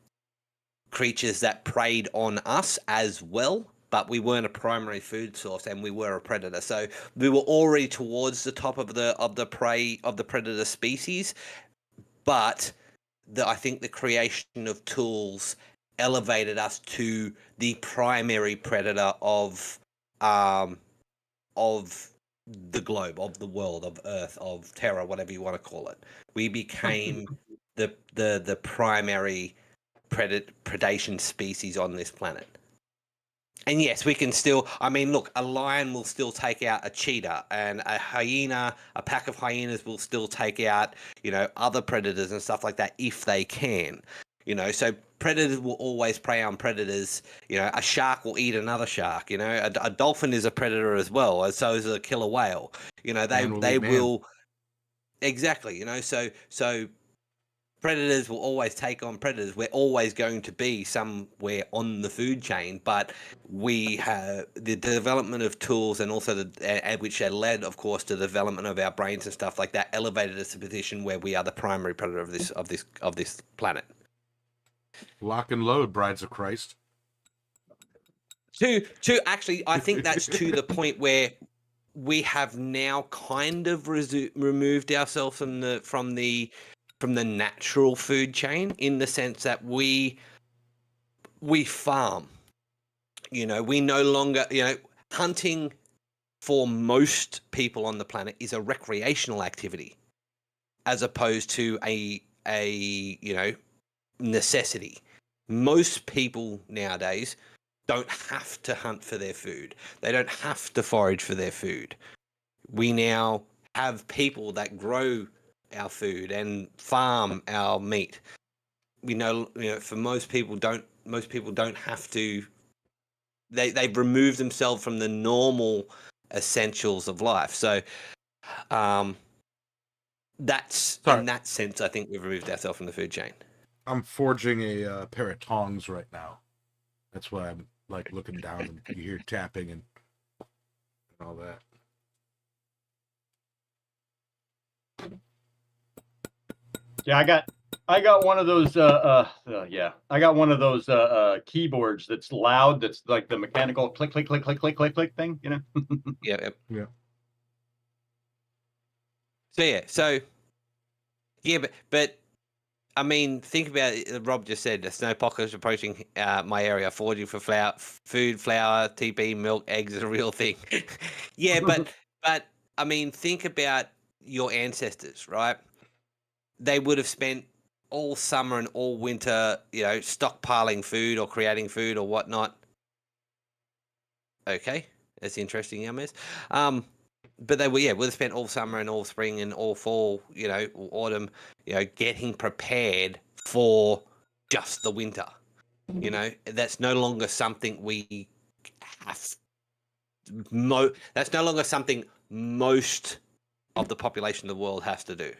creatures that preyed on us as well, but we weren't a primary food source, and we were a predator. So we were already towards the top of the predator species, but I think the creation of tools elevated us to the primary predator of the globe, of the world, of Earth, of Terra, whatever you want to call it. We became the primary predation species on this planet. And yes, we can still, I mean, look, a lion will still take out a cheetah, and a pack of hyenas will still take out, other predators and stuff like that if they can. So predators will always prey on predators. A shark will eat another shark. A dolphin is a predator as well, and so is a killer whale. They will. Exactly. So predators will always take on predators. We're always going to be somewhere on the food chain, but we have the development of tools, and also which led, of course, to the development of our brains and stuff like that, elevated us to a position where we are the primary predator of this planet. Lock and load, brides of Christ. Actually, I think that's to the point where we have now kind of removed ourselves from the natural food chain, in the sense that we farm. We no longer, hunting for most people on the planet is a recreational activity, as opposed to a necessity. Most people nowadays don't have to hunt for their food. They don't have to forage for their food. We now have people that grow our food and farm our meat. For most people don't have to. They've removed themselves from the normal essentials of life. So, that's in that sense, I think we've removed ourselves from the food chain. I'm forging a pair of tongs right now. That's why I'm like looking down, and you hear tapping and all that. Yeah, I got one of those I got one of those keyboards that's loud, that's like the mechanical click click click click click click click thing, Yeah. But I mean, think about it. Rob just said the snow apocalypse approaching my area. Foraging for food, flour, TP, milk, eggs is a real thing. Yeah, but I mean, think about your ancestors, right? They would have spent all summer and all winter, stockpiling food or creating food or whatnot. Okay, that's interesting, Yamas. But they would have spent all summer and all spring and all fall, autumn, getting prepared for just the winter. That's no longer something we have. That's no longer something most of the population of the world has to do.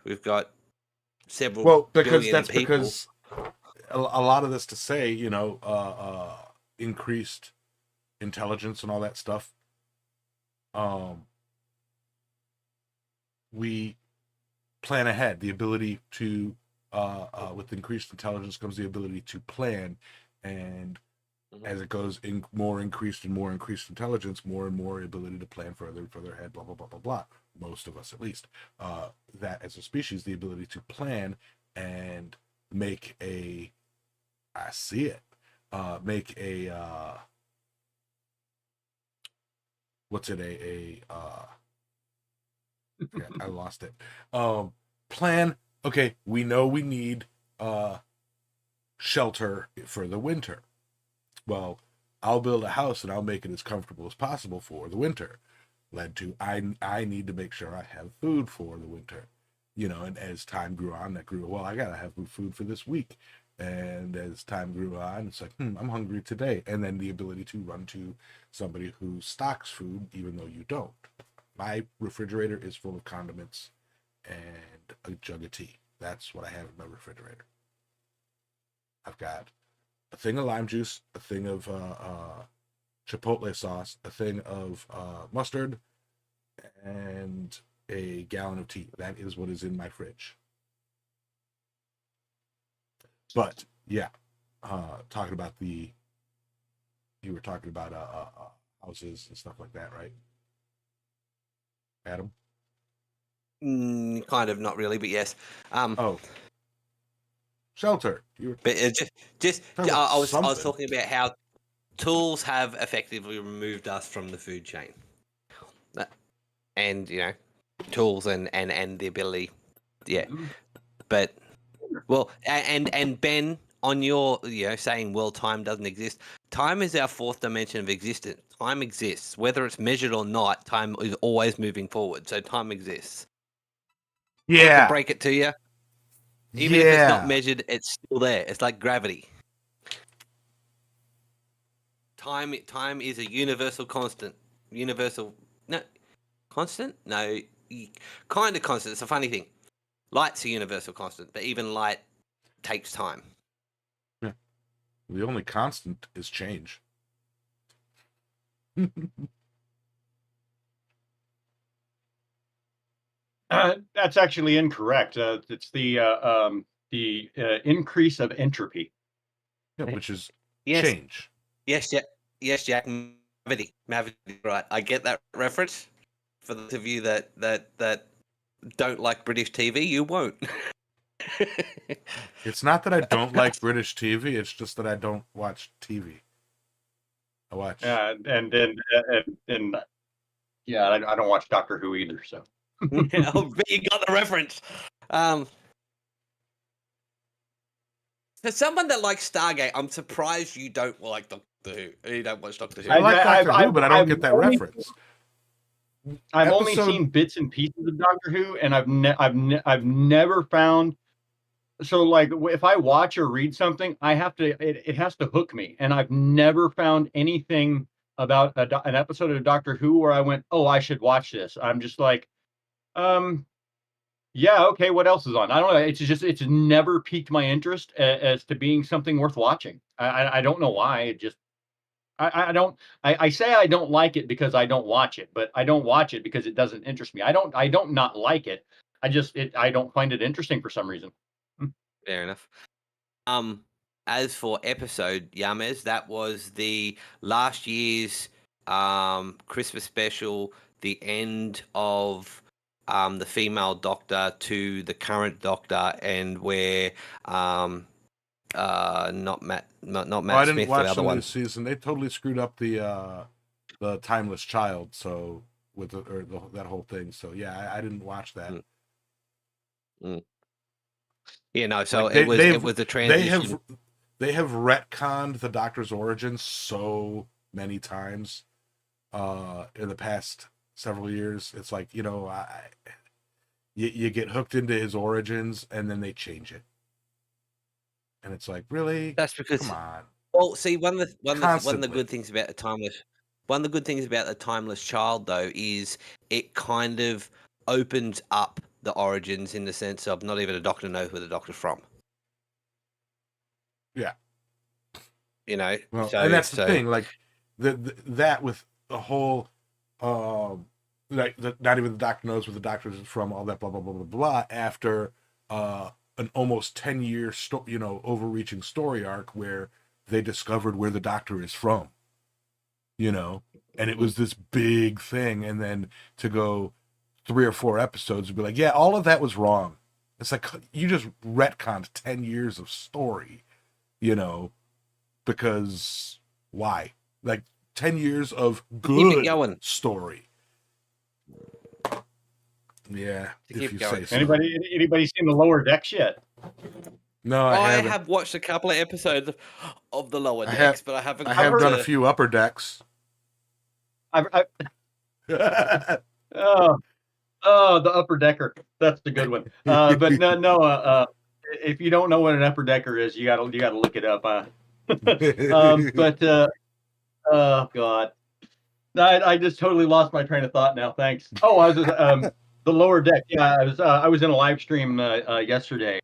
We've got several billion people. Because a lot of this to say, increased intelligence and all that stuff. We plan ahead. The ability to, with increased intelligence comes the ability to plan, and as it goes in more increased intelligence, more and more ability to plan further ahead. Blah blah blah blah blah. Most of us, at least, that as a species, the ability to plan and make a, I see it, make a, what's it, I lost it. Plan. Okay, we know we need shelter for the winter. Well, I'll build a house and I'll make it as comfortable as possible for the winter. Led to I need to make sure I have food for the winter. And as time grew on, I gotta have food for this week. And as time grew on, it's like, I'm hungry today. And then the ability to run to somebody who stocks food, even though you don't. My refrigerator is full of condiments and a jug of tea. That's what I have in my refrigerator. I've got a thing of lime juice, a thing of chipotle sauce, a thing of mustard, and a gallon of tea. That is what is in my fridge. But yeah, talking about you were talking about houses and stuff like that, right, Adam? Kind of, not really, but yes. Shelter. But I was talking about how tools have effectively removed us from the food chain, and tools and the ability, But and Ben, on your saying, well, time doesn't exist. Time is our fourth dimension of existence. Time exists, whether it's measured or not. Time is always moving forward, so time exists. I hate to break it to you. Even if it's not measured, it's still there. It's like gravity. Time is a universal constant. Constant? No, kind of constant. It's a funny thing. Light's a universal constant, but even light takes time. Yeah. The only constant is change. That's actually incorrect. It's the increase of entropy. Yeah, which is change. Yes, Jack. Maverick, right. I get that reference. For those of you that don't like British TV, you won't. It's not that I don't like British TV. It's just that I don't watch TV. I watch. And yeah, I don't watch Doctor Who either. So. Oh, but you got the reference. For someone that likes Stargate, I'm surprised you don't like Doctor Who. You don't watch Doctor Who. I like Doctor Who, but I don't get that reference. I've only seen bits and pieces of Doctor Who, and I've never found. So, like, if I watch or read something, I have to. It has to hook me, and I've never found anything about an episode of Doctor Who where I went, "Oh, I should watch this." I'm just like, yeah, okay. What else is on? I don't know. It's never piqued my interest as to being something worth watching. I don't know why. It just. I say I don't like it because I don't watch it, but I don't watch it because it doesn't interest me. I don't not like it. I don't find it interesting for some reason. Fair enough. As for episode Yames, that was the last year's Christmas special the end of the female Doctor to the current Doctor, and where not Matt I didn't Smith, the watch other the one. new season. They totally screwed up the Timeless Child. So that whole thing. So yeah, I didn't watch that. Mm. Yeah, no. So Like it was the transition. They have retconned the Doctor's origins so many times in the past several years. It's like, you know, you get hooked into his origins and then they change it. And it's like, really? That's because, come on. Well, see, one of the Constantly. good things about the Timeless Child, though, is it kind of opens up the origins in the sense of not even a Doctor knows where the Doctor's from. Yeah. You know, Well, so and that's the thing, like that with the whole, like not even the Doctor knows where the Doctor is from, all that blah blah blah blah blah. After an almost 10-year overreaching story arc where they discovered where the Doctor is from, you know, and it was this big thing, and then to go 3 or 4 episodes and be like, yeah, all of that was wrong. It's like you just retconned 10 years of story, you know, because why? Like 10 years of good story. Yeah, if you say so. Anybody seen the Lower Decks yet? No, I haven't. I have watched a couple of episodes of the Lower Decks, but I haven't. I have done a few Upper Decks. Oh, the Upper Decker. That's the good one. But no. If you don't know what an Upper Decker is, you gotta look it up. Oh God, I just totally lost my train of thought now. Thanks. Oh, I was the Lower Deck. Yeah, I was in a live stream yesterday.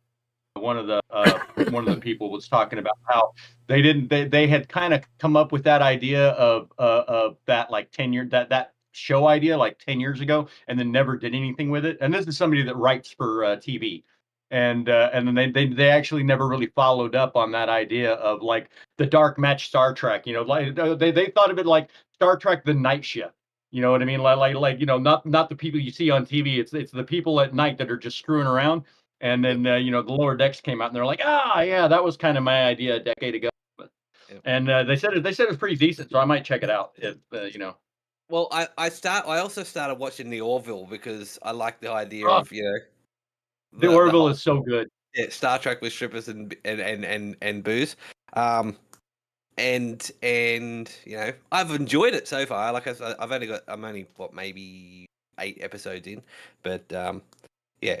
One of the people was talking about how they had kind of come up with that idea of that like 10 year that show idea like 10 years ago, and then never did anything with it. And this is somebody that writes for TV. And then they actually never really followed up on that idea of like the dark match Star Trek, you know, like they thought of it like Star Trek the night shift. You know what I mean? Like you know, not the people you see on TV. It's the people at night that are just screwing around. And then the Lower Decks came out, and they're like, yeah, that was kind of my idea a decade ago. But, and they said it was pretty decent, so I might check it out. If Well, I also started watching the Orville because I like the idea of the Orville is so good. Yeah, Star Trek with strippers and booze. And you know, I've enjoyed it so far. Like I'm only maybe 8 episodes in, but yeah,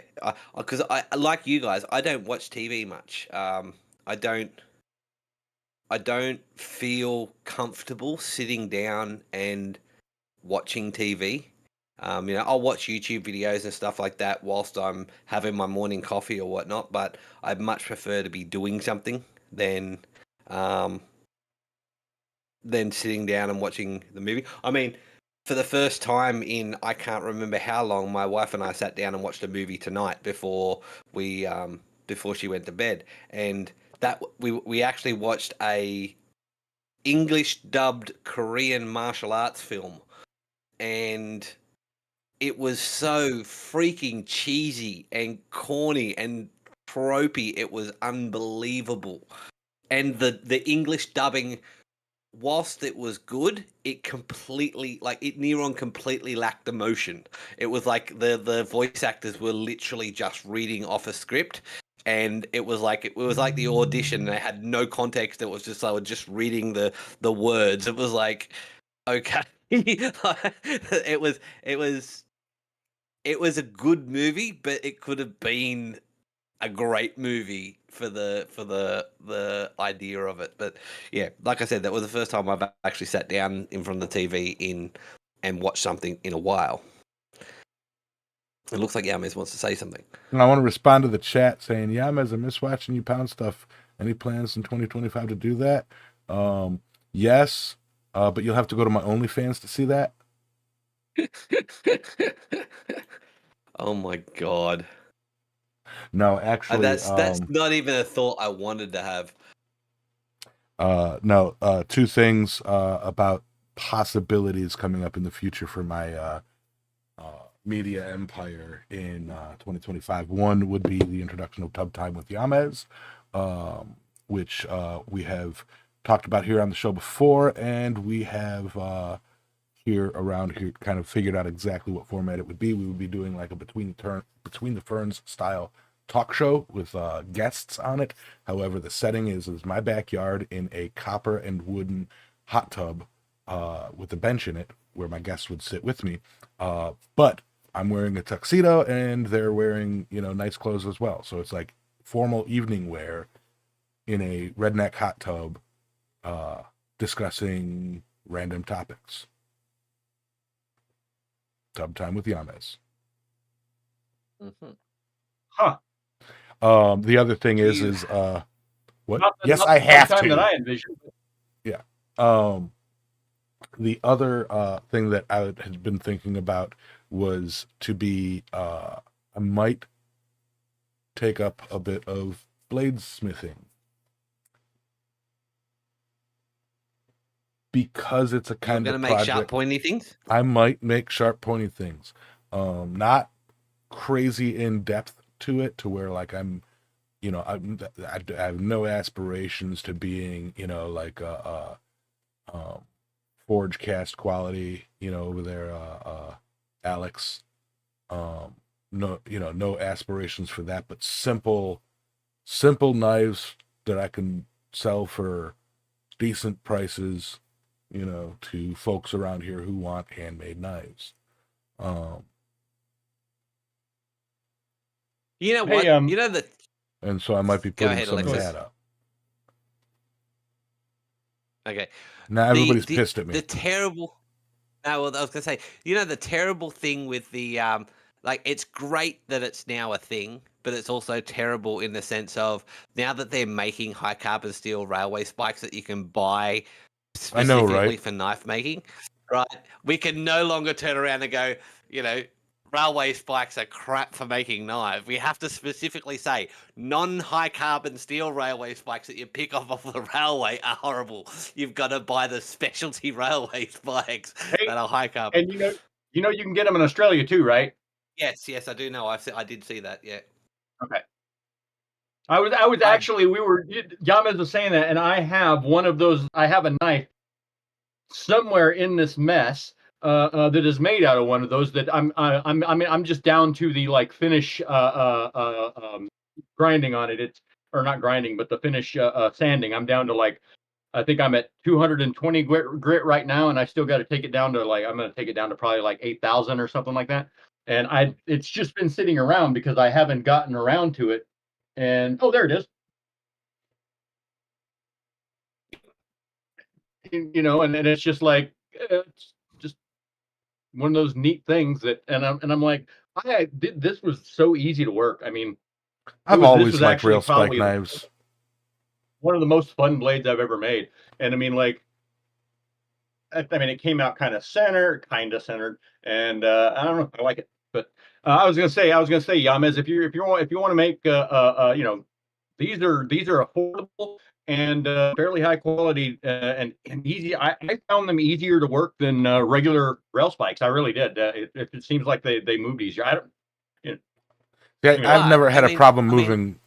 because I like you guys. I don't watch TV much. I don't feel comfortable sitting down and watching TV. You know, I'll watch YouTube videos and stuff like that whilst I'm having my morning coffee or whatnot. But I much prefer to be doing something than sitting down and watching the movie. I mean, for the first time in I can't remember how long, my wife and I sat down and watched a movie tonight before she went to bed, and that we actually watched a English dubbed Korean martial arts film, and it was so freaking cheesy and corny and tropey. It was unbelievable, and the English dubbing, whilst it was good, it completely completely lacked emotion. It was like the voice actors were literally just reading off a script, and it was like the audition. They had no context. It was just they were just reading the words. It was like, okay, it was a good movie, but it could have been a great movie for the idea of it. But yeah, like I said, that was the first time I've actually sat down in front of the TV and watched something in a while. It looks like Yamez wants to say something. And I want to respond to the chat saying, Yamez, I miss watching you pound stuff. Any plans in 2025 to do that? Yes, but you'll have to go to my OnlyFans to see that. Oh my God. No, actually, that's not even a thought I wanted to have. No, 2 things about possibilities coming up in the future for my media empire in 2025. One would be the introduction of Tub Time with Yamez, which we have talked about here on the show before, and we have here kind of figured out exactly what format it would be. We would be doing like a between the ferns style talk show with guests on it. However, the setting is my backyard in a copper and wooden hot tub with a bench in it where my guests would sit with me. But I'm wearing a tuxedo and they're wearing, nice clothes as well. So it's like formal evening wear in a redneck hot tub discussing random topics. Tub Time with Yamez. Mm-hmm. Huh. The other thing is what? Yes, I have to. That I envisioned. Yeah. The other thing that I had been thinking about was to be I might take up a bit of bladesmithing because it's a kind of project. Make sharp pointy things. I might make sharp pointy things, not crazy in depth to it, to where like I'm, I have no aspirations to being, like a forge cast quality, over there, Alex. No aspirations for that, but simple knives that I can sell for decent prices, to folks around here who want handmade knives. You know what? And so I might be putting some of that up. Okay. Now everybody's pissed at me. The terrible. No, well, I was gonna say, the terrible thing with the it's great that it's now a thing, but it's also terrible in the sense of now that they're making high carbon steel railway spikes that you can buy specifically for knife making, right? We can no longer turn around and go, railway spikes are crap for making knives. We have to specifically say non-high carbon steel railway spikes that you pick off the railway are horrible. You've got to buy the specialty railway spikes that are high carbon. And you can get them in Australia too, right? Yes, I do know. I did see that. Yeah. Okay. I was actually, Yamez was saying that, and I have one of those. I have a knife somewhere in this mess that is made out of one of those. That I'm just down to the finish grinding on it. Or not grinding, but the finish sanding. I'm down to I think I'm at 220 grit right now, and I still got to take it down to I'm going to take it down to probably 8,000 or something like that. And it's just been sitting around because I haven't gotten around to it. And there it is. And it's just it's just one of those neat things that, and I'm like, this was so easy to work. I mean, I've always liked rail spike knives. One of the most fun blades I've ever made. And I mean, it came out kind of centered, and I don't know, I like it. But I was gonna say, Yamez, if you want to make these are affordable and fairly high quality and easy. I found them easier to work than regular rail spikes. I really did. It seems like they moved easier. I don't. I've never had a problem moving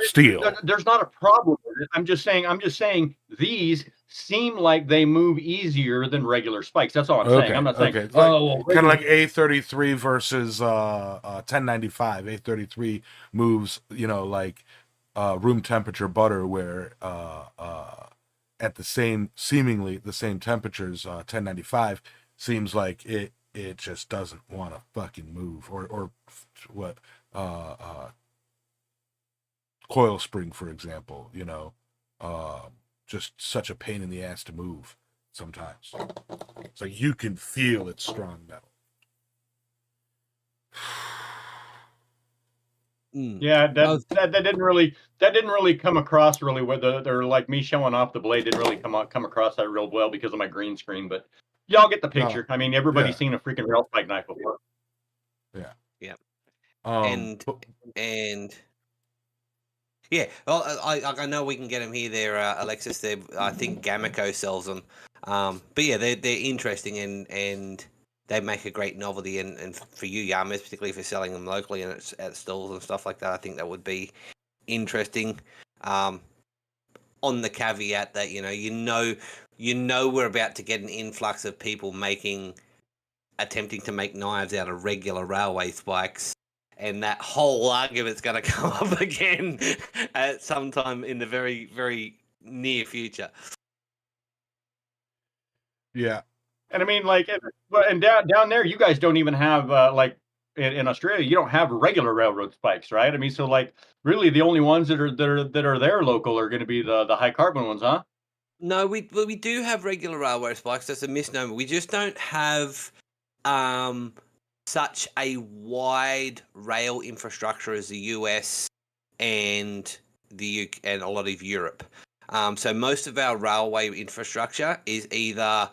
steel. There's not a problem with it. I'm just saying these seem like they move easier than regular spikes. That's all I'm saying. I'm not saying kind of like A33 versus 1095. A33 moves, room temperature butter, where at seemingly the same temperatures, 1095 seems like it just doesn't want to fucking move, or what coil spring, for example, just such a pain in the ass to move sometimes. It's like you can feel it's strong metal. Yeah, that didn't really come across really whether they're like me showing off the blade didn't really come across that real well because of my green screen, but y'all get the picture. I mean, everybody's seen a freaking rail spike knife before. Yeah. And yeah, well, I know we can get them here. There, Alexis. I think Gamico sells them. But yeah, they're interesting, and they make a great novelty, and for you Yamas, particularly if you're selling them locally and it's at stalls and stuff like that, I think that would be interesting. On the caveat that you know we're about to get an influx of people attempting to make knives out of regular railway spikes, and that whole argument's going to come up again at some time in the very, very near future. Yeah. And I mean, like, and down there, you guys don't even have like in Australia, you don't have regular railroad spikes, right? I mean, so like, really, the only ones that are there local are going to be the high carbon ones, huh? No, we do have regular railway spikes. That's a misnomer. We just don't have such a wide rail infrastructure as the US and the UK and a lot of Europe. So most of our railway infrastructure is either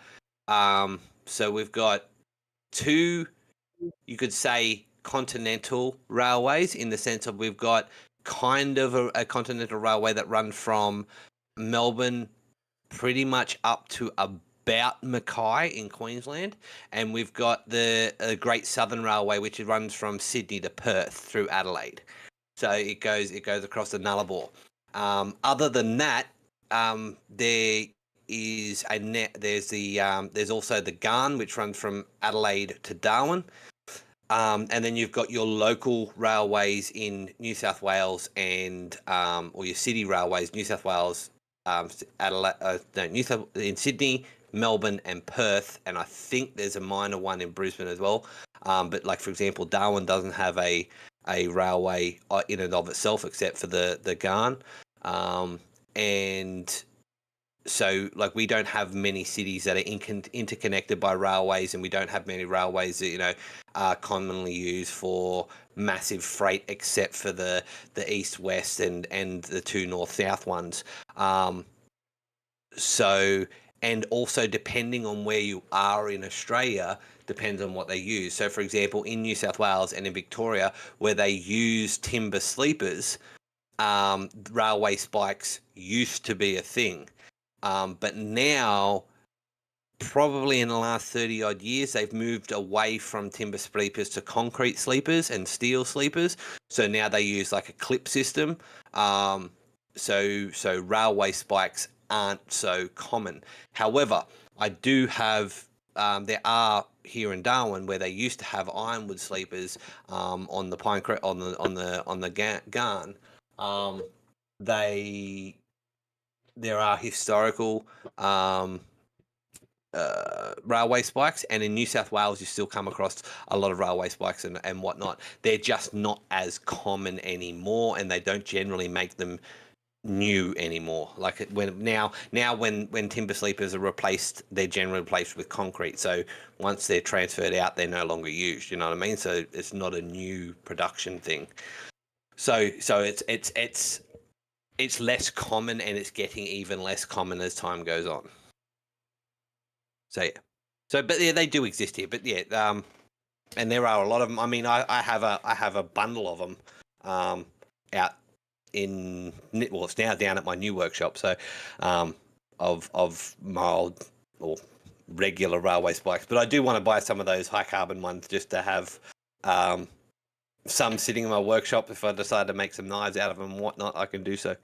so we've got two, you could say, continental railways, in the sense of we've got kind of a continental railway that runs from Melbourne pretty much up to about Mackay in Queensland, and we've got the Great Southern Railway, which runs from Sydney to Perth through Adelaide. So it goes across the Nullarbor. Other than that, there is there's also the Garn, which runs from Adelaide to Darwin. And then you've got your local railways in New South Wales and or your city railways, New South Wales, Adelaide, in Sydney, Melbourne, and Perth, and I think there's a minor one in Brisbane as well. But like, for example, Darwin doesn't have a railway in and of itself, except for the Garn, and so like we don't have many cities that are interconnected by railways, and we don't have many railways that are commonly used for massive freight, except for the east west and the two north south ones. So, and also depending on where you are in Australia depends on what they use. So for example, in New South Wales and in Victoria, where they use timber sleepers, railway spikes used to be a thing. But now, probably in the last 30 odd years, they've moved away from timber sleepers to concrete sleepers and steel sleepers. So now they use like a clip system. So railway spikes aren't so common. However, I do have, there are here in Darwin where they used to have ironwood sleepers on the on the Garn. There are historical railway spikes, and in New South Wales you still come across a lot of railway spikes and whatnot. They're just not as common anymore, and they don't generally make them new anymore. Like when timber sleepers are replaced, they're generally replaced with concrete. So once they're transferred out, they're no longer used. You know what I mean? So it's not a new production thing. So it's less common, and it's getting even less common as time goes on. So yeah, but yeah, they do exist here. But yeah, and there are a lot of them. I mean, I have a bundle of them out in, well, it's now down at my new workshop. So of mild or regular railway spikes, but I do want to buy some of those high carbon ones just to have some sitting in my workshop. If I decide to make some knives out of them and whatnot, I can do so.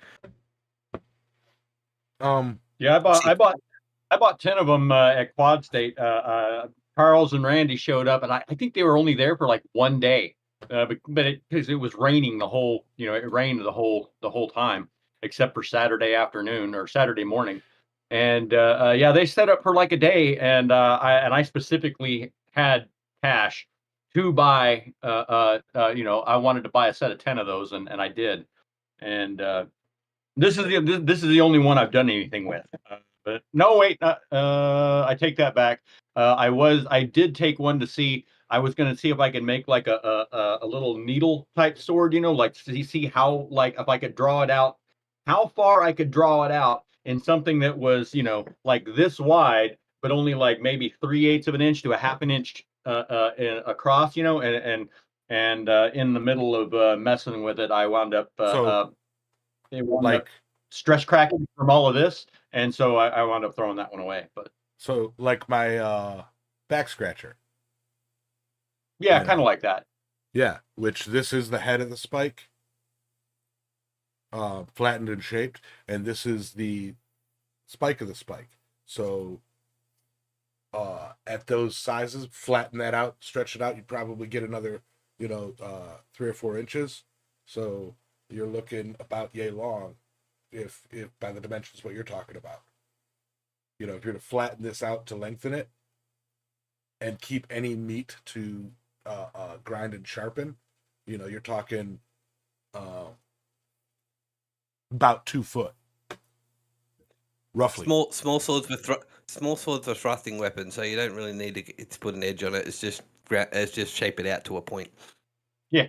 Yeah, I bought 10 of them at Quad State. Charles and Randy showed up, and I think they were only there for like one day, but because it was raining the whole, it rained the whole time except for Saturday afternoon or Saturday morning, and yeah, they set up for like a day, and I specifically had cash to buy. I wanted to buy a set of 10 of those, and I did, and this is the only one I've done anything with. But no, wait, I take that back. I did take one to see. I was going to see if I could make like a little needle type sword, like to see how, like, if I could draw it out, how far I could draw it out in something that was, like this wide, but only like maybe 3/8 of an inch to a half an inch across, and in the middle of messing with it, I wound up stress cracking from all of this, and so I wound up throwing that one away. But so like my back scratcher, Yeah, You kind know? of like that. Yeah, which this is the head of the spike, flattened and shaped, and this is the spike of the spike. So at those sizes, flatten that out, stretch it out, you'd probably get another, 3 or 4 inches. So you're looking about yay long, if by the dimensions what you're talking about. If you're to flatten this out to lengthen it, and keep any meat to grind and sharpen, you're talking about 2 foot, roughly. Small swords with thrusting weapons, so you don't really need to put an edge on it. It's just shape it out to a point. Yeah.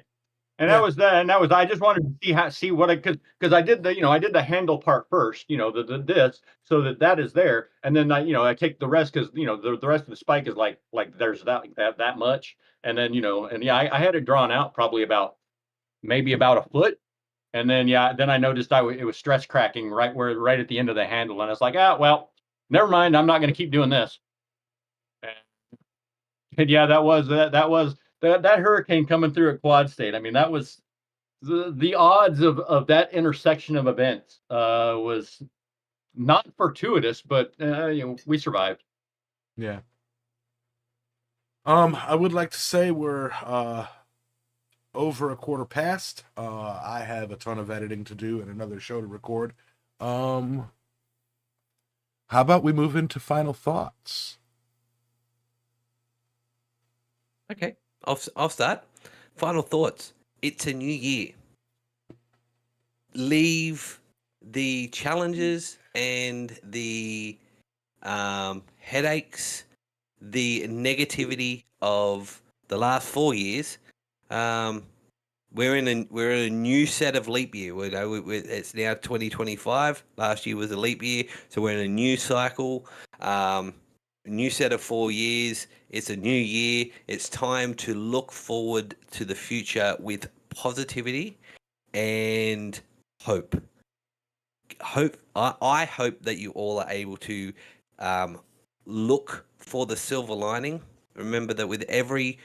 And Yeah. that was I just wanted to see what I could, because I did the handle part first, this, so that is there, and then I take the rest, because the rest of the spike is like there's that much, and then and yeah, I had it drawn out probably maybe about a foot, and then then I noticed it was stress cracking right at the end of the handle, and I was like, well, never mind, I'm not going to keep doing this. And yeah, that was that hurricane coming through at Quad State. I mean, that was the odds of that intersection of events was not fortuitous, but we survived. Yeah. I would like to say we're over a quarter past. I have a ton of editing to do and another show to record. How about we move into final thoughts? Okay, I'll start. Final thoughts. It's a new year. Leave the challenges and the headaches, the negativity of the last 4 years. We're in a new set of leap year. It's now 2025. Last year was a leap year, so we're in a new cycle. New set of 4 years. It's a new year. It's time to look forward to the future with positivity and hope. I hope that you all are able to look for the silver lining. Remember that with every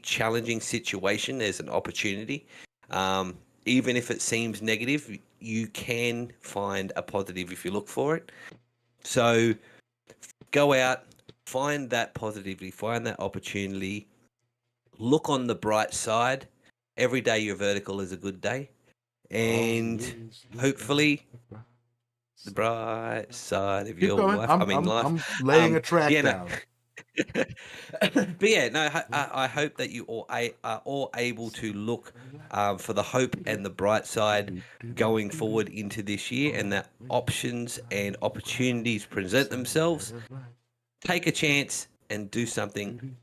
challenging situation, there's an opportunity. Even if it seems negative, you can find a positive if you look for it. So go out, find that positivity, find that opportunity. Look on the bright side. Every day you're vertical is a good day. And hopefully the bright side of Keep your going. life. I'm Life. laying a track yeah, no. down. But yeah, no, I hope that you all are all able to look for the hope and the bright side going forward into this year, and that options and opportunities present themselves. Take a chance and do something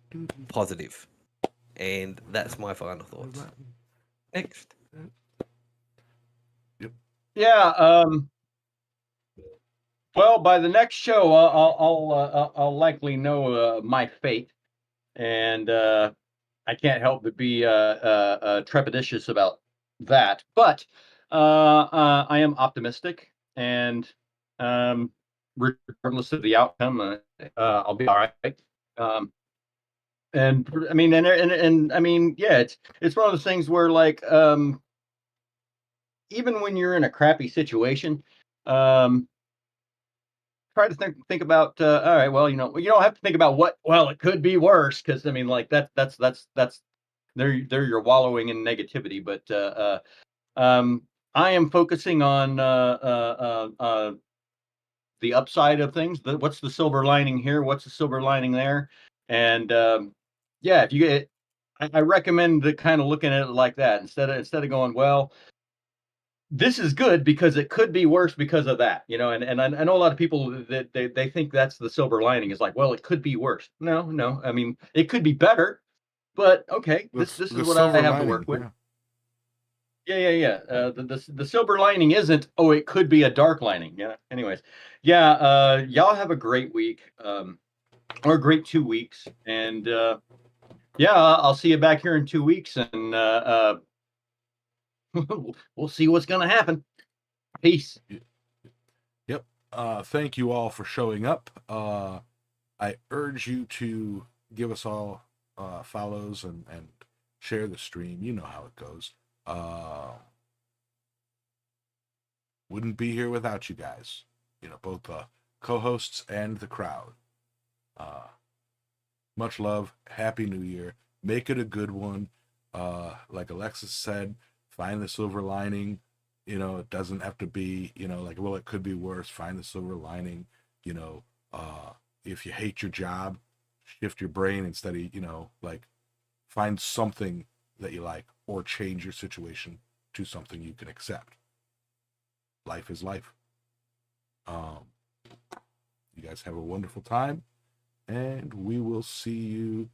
positive. And that's my final thoughts. Next. Yeah. Well, by the next show, I'll likely know my fate, and I can't help but be trepidatious about that. But I am optimistic, and regardless of the outcome, I'll be all right. And I mean, and I mean, yeah, it's one of those things where, like, even when you're in a crappy situation, um, try to think about, all right, well, you don't have to think about well, it could be worse, because I mean, like, that's there you're wallowing in negativity. But I am focusing on the upside of things. What's the silver lining here? What's the silver lining there? And yeah, if you get, I recommend kind of looking at it like that, instead of going, well, this is good because it could be worse because of that, and I know a lot of people that they think that's the silver lining, is like, well, it could be worse. No, I mean, it could be better, but okay, this is what I have to work with. Yeah. The silver lining isn't, oh, it could be a dark lining. Yeah. Anyways, yeah. Y'all have a great week, or a great 2 weeks, and yeah, I'll see you back here in 2 weeks, and we'll see what's gonna happen. Peace. Yep. Thank you all for showing up. I urge you to give us all follows and share the stream. You know how it goes. Wouldn't be here without you guys. You know, both the co-hosts and the crowd. Much love. Happy New Year. Make it a good one. Like Alexis said, find the silver lining. You know, it doesn't have to be, you know, like, well, it could be worse. Find the silver lining. You know, if you hate your job, shift your brain instead of, you know, like, find something that you like or change your situation to something you can accept. Life is life. You guys have a wonderful time, and we will see you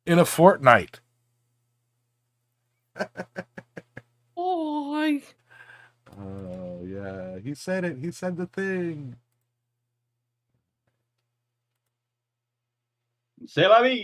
in a fortnight. Bye. Oh, yeah. He said it. He said the thing. C'est la vie.